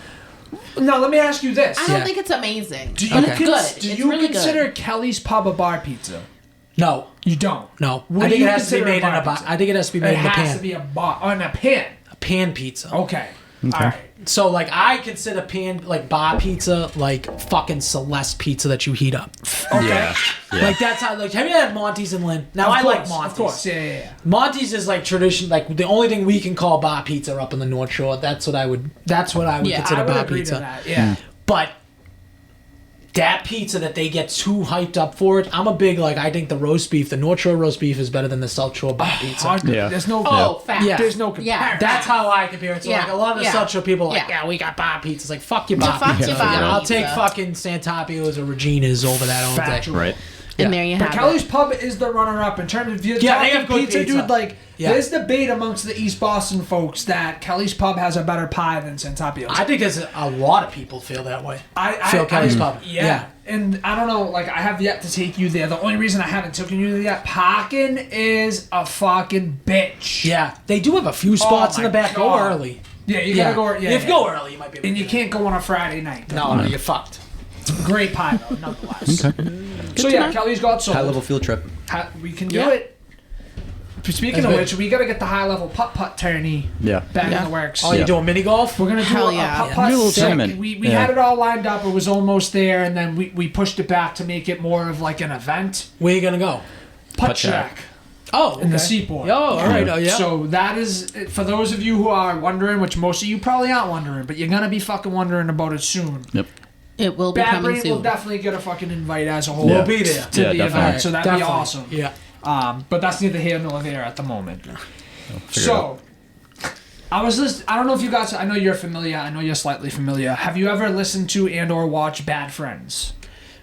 Now let me ask you this: I don't Yeah. think it's amazing. Do you, but it's good. do It's you really consider good. Kelly's Pub a bar pizza? No, You don't. no. What I do think you it has to be consider made in a bar bar. pizza? I think it has to be It made in a has pan. to be a bar on a pan. A pan pizza. Okay. All right. So like I consider pan like bar pizza like fucking Celeste pizza that you heat up. Okay. Yeah. Like that's how. Like have you had Monty's in Lynn? Now Of I like course, Monty's. Of course. Yeah. Monty's is like tradition. Like the only thing we can call bar pizza up in the North Shore. That's what I would. That's what I would Yeah, consider I would bar agree pizza. to that. Yeah. But that pizza that they get too hyped up for it, I'm a big like. I think the roast beef, the North Shore roast beef, is better than the South Shore bar pizza. Hard- Yeah. There's no. Oh, fact. Yeah. There's no Yeah. comparison. That's how I compare it. So Yeah, like a lot of the yeah. South Shore people are like, Yeah. yeah, we got bar pizza. It's like fuck your bar fuck pizza. your bar I'll pizza. take fucking Santapio's or Regina's over that all day. Factual. Right. And Yeah. there you But have Kelly's it. Pub is the runner-up in terms of Yeah, they talking have good pizza, pizza. dude. Like, Yeah. there's debate amongst the East Boston folks that Kelly's Pub has a better pie than Santapio's. I think there's a lot of people feel that way. I Phil Kelly's Pub. Yeah. Yeah. And I don't know, like, I have yet to take you there. The only reason I haven't taken you there yet, parking is a fucking bitch. Yeah, they do have a few spots in my the back. Go God. early. Yeah, you gotta go. Yeah, if you go early, you might be able and to you do can't go on a Friday night. that. No, you're fucked. Great pie though, nonetheless. Okay. So yeah, Kelly's got sold. High level field trip. We can do Yeah. it. Speaking That's of good. which, we gotta get the high level putt tourney Yeah. back Yeah. in the works. Oh, you're doing mini golf? We're gonna do Hell a yeah. putt Do a putt little sick. tournament. We Yeah. had it all lined up. It was almost there, and then we pushed it back to make it more of like an event. Where you gonna go? Putt Putt shack. shack Oh, in the okay. seaport. Oh, all right. Oh, yeah. So that is for those of you who are wondering, which most of you probably aren't wondering, but you're gonna be fucking wondering about it soon. Yep. It will be Bad coming Brain will soon. definitely get a fucking invite as a whole. We'll be there. to Yeah, the definitely. event, so that'd be Definitely. awesome. Yeah. But that's neither here nor there at the moment. Figure it out. So, I was listening. I don't know if you guys. I know you're familiar. I know you're slightly familiar. Have you ever listened to and/or watched Bad Friends?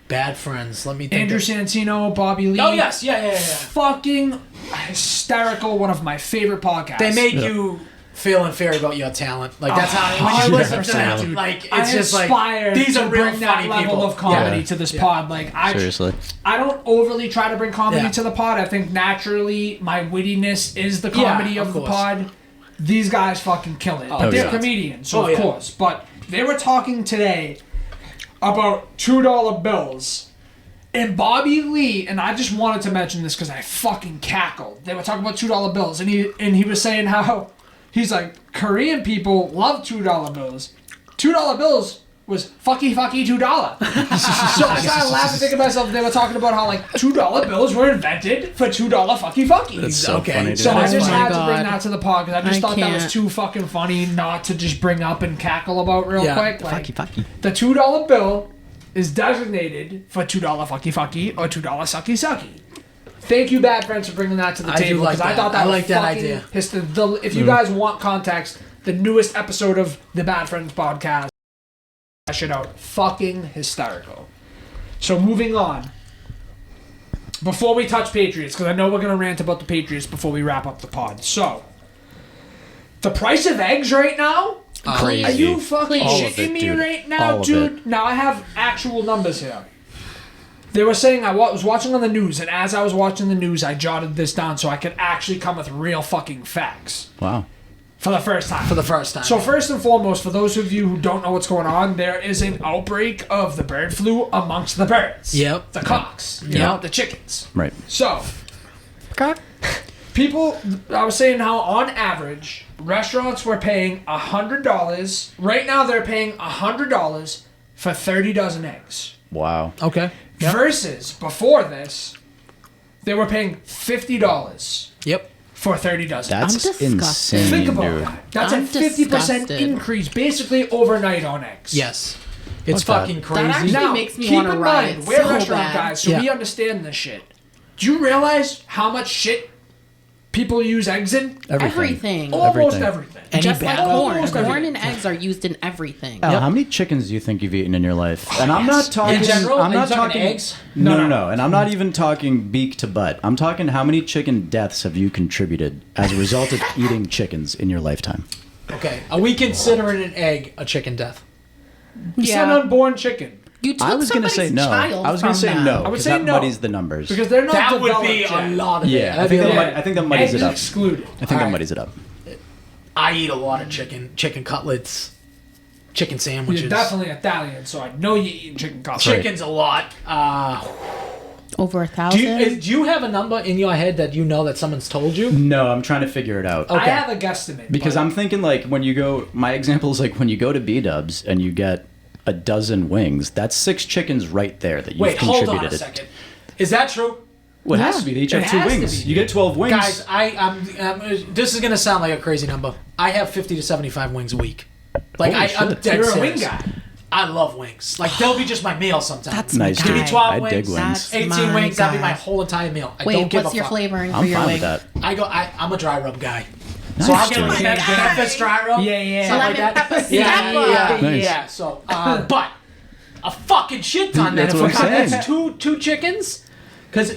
Bad Friends. Let me think. Andrew Santino, Bobby Lee. Oh, yes. Yeah. Fucking hysterical. One of my favorite podcasts. They make you feel inferior about your talent. Like, that's how, when you listen to 100%, them, dude. like, it's I just like, aspire these to are real bring that funny level people. of comedy Yeah. to this pod. Like Seriously. I don't overly try to bring comedy Yeah. to the pod. I think naturally my wittiness is the Yeah, comedy of of the course. pod. These guys fucking kill it. But they're yeah. comedians, so Oh, of yeah. course. But they were talking today about $2 bills. And Bobby Lee, and I just wanted to mention this because I fucking cackled. They were talking about $2 bills, and he was saying how he's like, Korean people love $2 bills. $2 bills was fucky $2. So I started laughing, thinking to myself, they were talking about how like $2 bills were invented for $2 fucky. That's so Okay, funny, dude. So I That's just funny. had to bring God. that to the pod because I just I thought that was can't. too fucking funny not to just bring up and cackle about real Yeah. quick. Like, Fucky. the $2 bill is designated for $2 fucky or $2 sucky. Thank you, Bad Friends, for bringing that to the I do table like because I that. thought that I was like that fucking idea. if you guys want context, the newest episode of the Bad Friends podcast, that shit out, fucking hysterical. So moving on. Before we touch Patriots, because I know we're gonna rant about the Patriots before we wrap up the pod. So, the price of eggs right now. Crazy. Are you fucking All of shitting it, me dude. right now, All of dude? it. Now I have actual numbers here. They were saying I was watching on the news, and as I was watching the news, I jotted this down so I could actually come with real fucking facts Wow. for the first time. For the first time. So first and foremost, for those of you who don't know what's going on, there is an outbreak of the bird flu amongst the birds. Yep. The cocks. You know, the chickens. Right. So, people, I was saying how on average, restaurants were paying $100. Right now, they're paying $100 for 30 dozen eggs. Wow. Okay. Yep. Versus before this, they were paying $50 Yep. for 30 dozen. I'm That's disgusted. insane, Think about dude. that. That's I'm a 50% disgusted. increase, basically overnight on eggs. Yes. It's Fuck that. fucking That crazy. actually Now, makes me keep wanna in riot mind, we're so restaurant bad. guys, so Yeah. we understand this shit. Do you realize how much shit people use eggs in? Everything. Almost Everything. everything. Any Just like bad- corn. Almost Corn everything. and eggs are used in everything. Al, how many chickens do you think you've eaten in your life? And I'm not talking. In general? I'm Are you not talking talking eggs? No. And I'm not even talking beak to butt. I'm talking how many chicken deaths have you contributed as a result of eating chickens in your lifetime? Okay. Are we considering an egg a chicken death? You said unborn chicken. You took I was gonna say somebody's no. child I was gonna from say them. no. I would because say that no. muddies the numbers. Because they're not That would developed be yet. a lot of it. Yeah, I That'd think be a that, lot. I think that muddies Eggs it is up. excluded. I think that Alright. muddies it up. I eat a lot of chicken cutlets, chicken sandwiches. You're definitely Italian, so I know you eating chicken cutlets. Chicken's a lot. Over Do 1,000. do you have a number in your head that you know that someone's told you? No, I'm trying to figure it out. I Okay. have a guesstimate. Because but I'm thinking like when you go, my example is like when you go to B-dubs and you get a dozen wings, that's 6 chickens right there that you've Wait, hold contributed. on a second. Is that true? Well, it has to be. They each It have 2 has to wings. be. You get 12 wings. Guys, this is gonna sound like a crazy number. I have 50 to 75 wings a week. Like Holy I'm shit. dead You're a serious. wing guy. I love wings. Like they'll be just my meal sometimes. That's Nice, my dude. Give guy. me 12 I wings. dig wings. That's 18 my wings. That'd be guy. my whole entire meal. I Wait, don't give what's a your fuck. flavoring for I'm your fine wing? with that. I'm a dry rub guy. Nice, So I'll get dude. my Memphis dry rub. Yeah, yeah. Something like Lemon that. pepper Yeah, snapper. Nice. yeah. So, but a fucking shit ton. Then That's if what we I'm cut saying. that's two chickens. Cause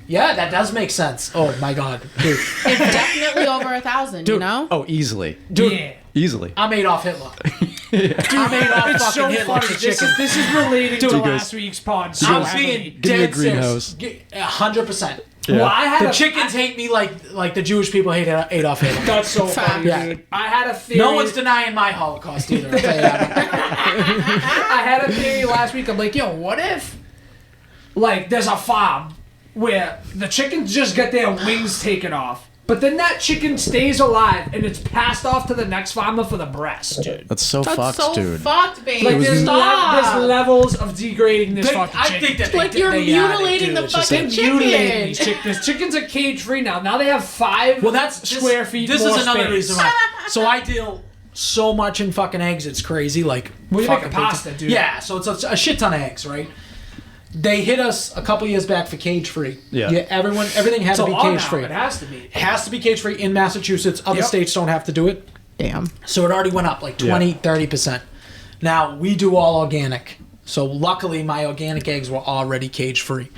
yeah, that does make sense. Oh my god, dude, It's definitely over 1,000, you know? Oh, easily. dude, Yeah. Easily. I'm Adolf Hitler. I'm Adolf It's fucking so Hitler funny. for This chicken. is relating to Dude, last week's pod. So I'm heavily. being Give me a dead greenhouse. serious. 100%. Well, I had The chickens hate me like the Jewish people hate Adolf Hitler. That's so funny, Yeah. dude. I had a theory. No one's denying my Holocaust either. I'll tell you that. I had a theory last week. I'm like, yo, what if, like, there's a farm where the chickens just get their wings taken off, but then that chicken stays alive and it's passed off to the next farmer for the breast, dude. That's so That's fucked, so dude. fucked, babe. Like, there's Stop. levels of degrading this fucking I chicken. think that Like, you're mutilating the It's just fucking like- chicken. Mutilating these chickens. These chickens are cage free now. Now they have 5 Well, that's square feet. This more is another space. reason why. So I deal so much in fucking eggs, it's crazy. Like, Well, you fucking make a pasta, dude. Yeah, so it's a shit ton of eggs, right? They hit us a couple years back for cage free. Yeah. Everything had It's a to be law cage now. free. It has to be. It has to be cage free in Massachusetts. Other Yep. states don't have to do it. Damn. So it already went up like 20, 30%. Now we do all organic. So luckily my organic eggs were already cage free.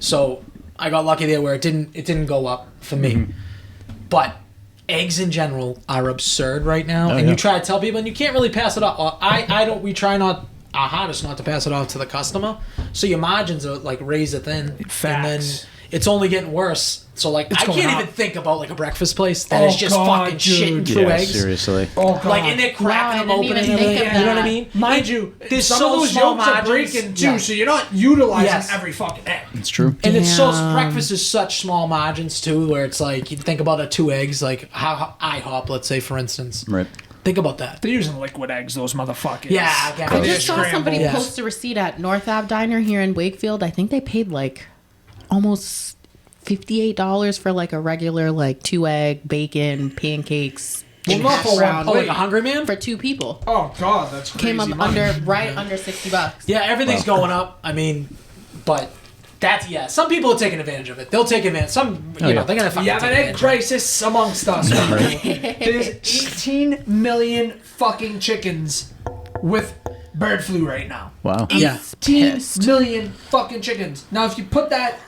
So I got lucky there where it didn't go up for me. But eggs in general are absurd right now. And yeah. you try to tell people and you can't really pass it off. We try not our hardest not to pass it off to the customer. So your margins are like razor thin. Facts. And then it's only getting worse. So like I going can't up. even think about like a breakfast place that is just God, fucking dude. shitting through Yeah, eggs. seriously. Oh, God. Like, and they're cracking them Wow, I didn't open and even think everything. of You know what I that. mean? Mind you, There's some so of those small yolks are margins. breaking too, Yeah. so you're not utilizing Yes. every fucking egg. It's true. And it's so Damn. breakfast is such small margins too, where it's like you think about the 2 eggs, like how IHOP, let's say for instance. Right. Think about that. They're using liquid eggs, those motherfuckers. Yeah, I I They just saw scramble. somebody Yes. post a receipt at North Ave Diner here in Wakefield. I think they paid like almost $58 for like a regular like 2-egg bacon pancakes. Well, not for brown one Oh, like a Hungry Man? for 2 people. Oh God, that's crazy. Came up money. under under $60. Yeah, everything's going up. I mean, but that's some people are taking advantage of it. They'll take advantage. Some you know, yeah. they're gonna fucking We have take an egg advantage of it. crisis amongst us. There's 18 million fucking chickens with bird flu right now. Wow. Yeah. 18 million fucking chickens. Now, if you put that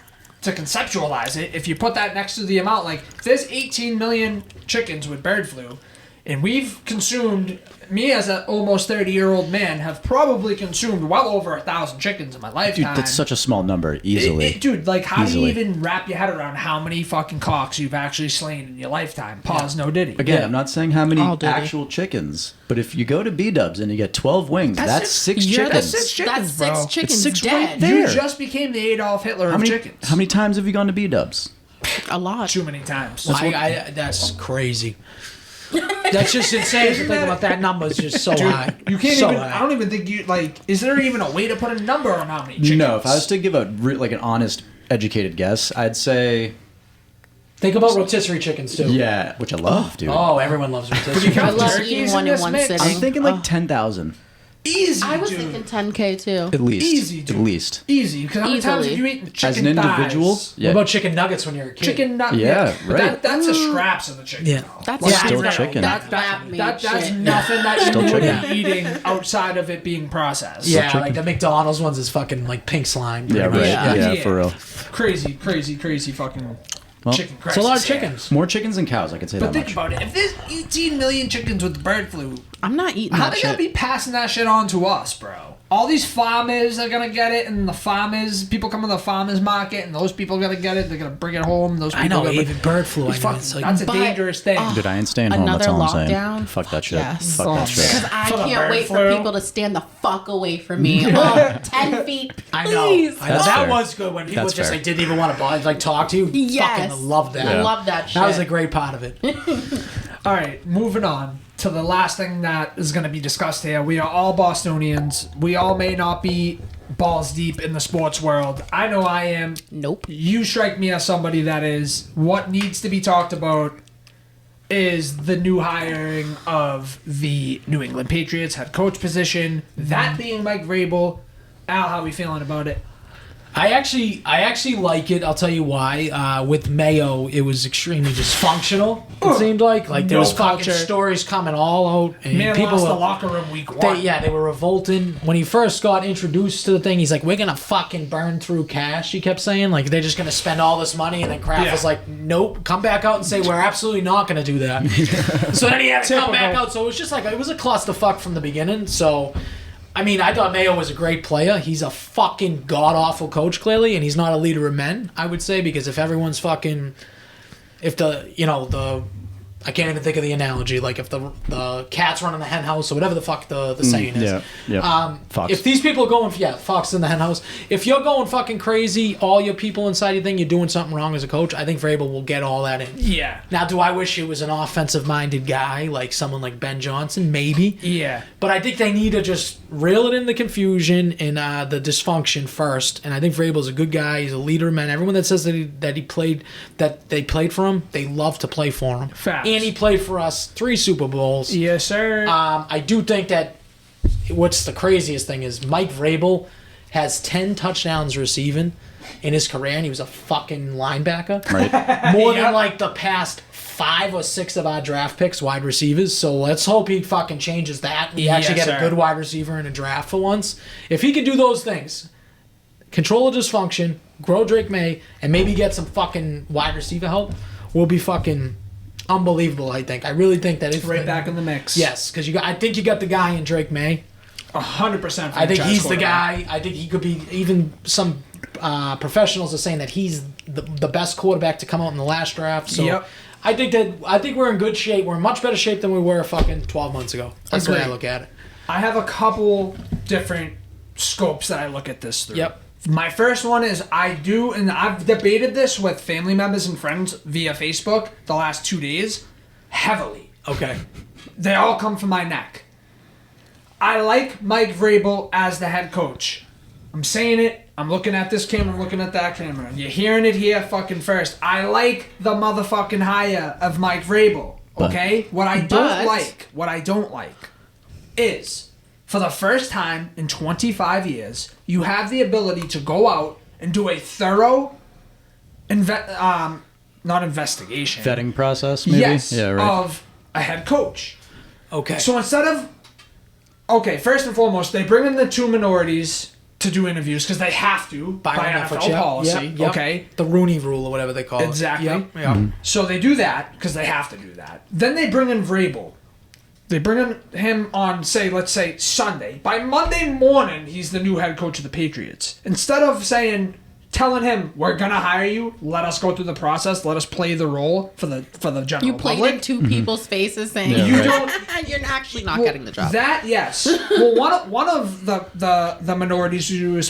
to conceptualize it, if you put that next to the amount, like if there's 18 million chickens with bird flu, and we've consumed, me as an almost 30-year-old man, have probably consumed well over 1,000 chickens in my Dude, lifetime. that's such a small number, easily. Dude, like, how Easily. do you even wrap your head around how many fucking cocks you've actually slain in your lifetime? Pause, no diddy. Again, Yeah. I'm not saying how many All dirty. actual chickens, but if you go to B-dubs and you get 12 wings, that's just- 6 You're chickens. That's 6 chickens, That's 6 bro. chickens It's 6 dead. right there. You just became the Adolf Hitler how of many, chickens. how many times have you gone to B-dubs? A lot. Too many times. That's crazy. That's just insane to think about that number is just so high. You can't so even. high. I don't even think you like. Is there even a way to put a number on how many chickens? No, if I was to give like an honest, educated guess, I'd say, Think about rotisserie chickens too. yeah, which I love, dude. Oh, everyone loves rotisserie. count I love turkeys eating in one in this one mix? sitting. I'm thinking like Oh. 10,000. easy. I was dude. thinking 10K too. At least. Easy, dude. At least. Easy. Because how many times Easily. have you eaten chicken As an individual, thighs? yeah. What about chicken nuggets when you're a kid? Chicken nut. Yeah, But right. that's a scraps of the chicken. Yeah. though. That's Let's not be still real. chicken. That's lab-made That's shit. nothing that you Still would chicken. be eating outside of it being processed. Yeah, chicken. like the McDonald's ones is fucking like pink slime. Yeah, pretty right. much. Yeah, Yeah. for real. Crazy, crazy, crazy fucking Well, chicken It's crisis. a lot of here. chickens. More chickens than cows, I could say But that think much. about it. If there's 18 million chickens with bird flu, I'm not eating how that they gonna shit. be passing that shit on to us, bro? All these farmers are gonna get it, and the farmers, people come to the farmers market, and those people are gonna get it. They're gonna bring it home. Those people I know, gonna even bird flu. I know. Fuck, It's like, that's a But- dangerous thing. Dude, I ain't staying home. That's Another all I'm saying. lockdown? Fuck that shit. Yes. Fuck Oh, that shit. man. Because I For the can't bird wait flu? for people to stand the fuck away from me. Oh, 10 feet, please. I know. I know. That's That fair. was good when people That's just fair. like didn't even want to like talk to you. Yes. Fucking love that. I love that shit. That was a great part of it. All right, moving on to the last thing that is going to be discussed here. We are all Bostonians. We all may not be balls deep in the sports world. I know I am. Nope. You strike me as somebody that is. What needs to be talked about is the new hiring of the New England Patriots head coach position. That being Mike Vrabel. Al, how are we feeling about it? I actually like it. I'll tell you why. With Mayo, it was extremely dysfunctional. It seemed like there No was fucking culture. stories coming all out, and Man people lost were, the locker room week one. they were revolting when he first got introduced to the thing. He's like, "We're gonna fucking burn through cash." He kept saying like they're just gonna spend all this money, and then Kraft Yeah. was like, "Nope, come back out and say we're absolutely not gonna do that." So then he had to come back Typical. out. So it was just like it was a clusterfuck from the beginning. So I mean, I thought Mayo was a great player. He's a fucking god-awful coach, clearly, and he's not a leader of men, I would say, because if everyone's fucking... I can't even think of the analogy. Like if the cat's running the hen house or whatever the fuck the saying is. Fox. If these people are going, fox in the hen house. If you're going fucking crazy, all your people inside you think you're doing something wrong as a coach, I think Vrabel will get all that in. Yeah. Now, do I wish he was an offensive-minded guy, like someone like Ben Johnson? Maybe. Yeah. But I think they need to just reel it in the confusion and the dysfunction first. And I think Vrabel's a good guy. He's a leader of men. Everyone that says that they played for him, they love to play for him. Facts. And he played for us 3 Super Bowls. Yes, sir. I do think that what's the craziest thing is Mike Vrabel has 10 touchdowns receiving in his career, and he was a fucking linebacker. Right. More than like the past 5 or 6 of our draft picks, wide receivers. So let's hope he fucking changes that. We actually get a good wide receiver in a draft for once. If he can do those things, control the dysfunction, grow Drake May, and maybe get some fucking wide receiver help, we'll be fucking unbelievable. I think. I really think that it's right back in the mix. Yes, because I think you got the guy in Drake May. 100%. I think he's the guy. I think he could be. Even some professionals are saying that he's the best quarterback to come out in the last draft. So Yep. I think we're in good shape. We're in much better shape than we were fucking 12 months ago. That's the way I look at it. I have a couple different scopes that I look at this through. Yep. My first one is and I've debated this with family members and friends via Facebook the last 2 days, heavily. Okay. They all come from my neck. I like Mike Vrabel as the head coach. I'm saying it. I'm looking at this camera, I'm looking at that camera. You're hearing it here fucking first. I like the motherfucking hire of Mike Vrabel. Okay? What I don't like is, for the first time in 25 years, you have the ability to go out and do a thorough not investigation. Vetting process, maybe? Yes, Yeah, right. of a head coach. Okay. So instead of... Okay, first and foremost, they bring in the 2 minorities to do interviews because they have to by NFL policy. Yep. Okay? The Rooney Rule or whatever they call it. Exactly. Yep. So they do that because they have to do that. Then they bring in Vrabel. They bring him on, let's say, Sunday. By Monday morning, he's the new head coach of the Patriots. Instead of telling him, we're going to hire you, let us go through the process, let us play the role for the general You public. played in 2 people's faces saying you're actually not getting the job. That, yes. Well, one of the minorities who was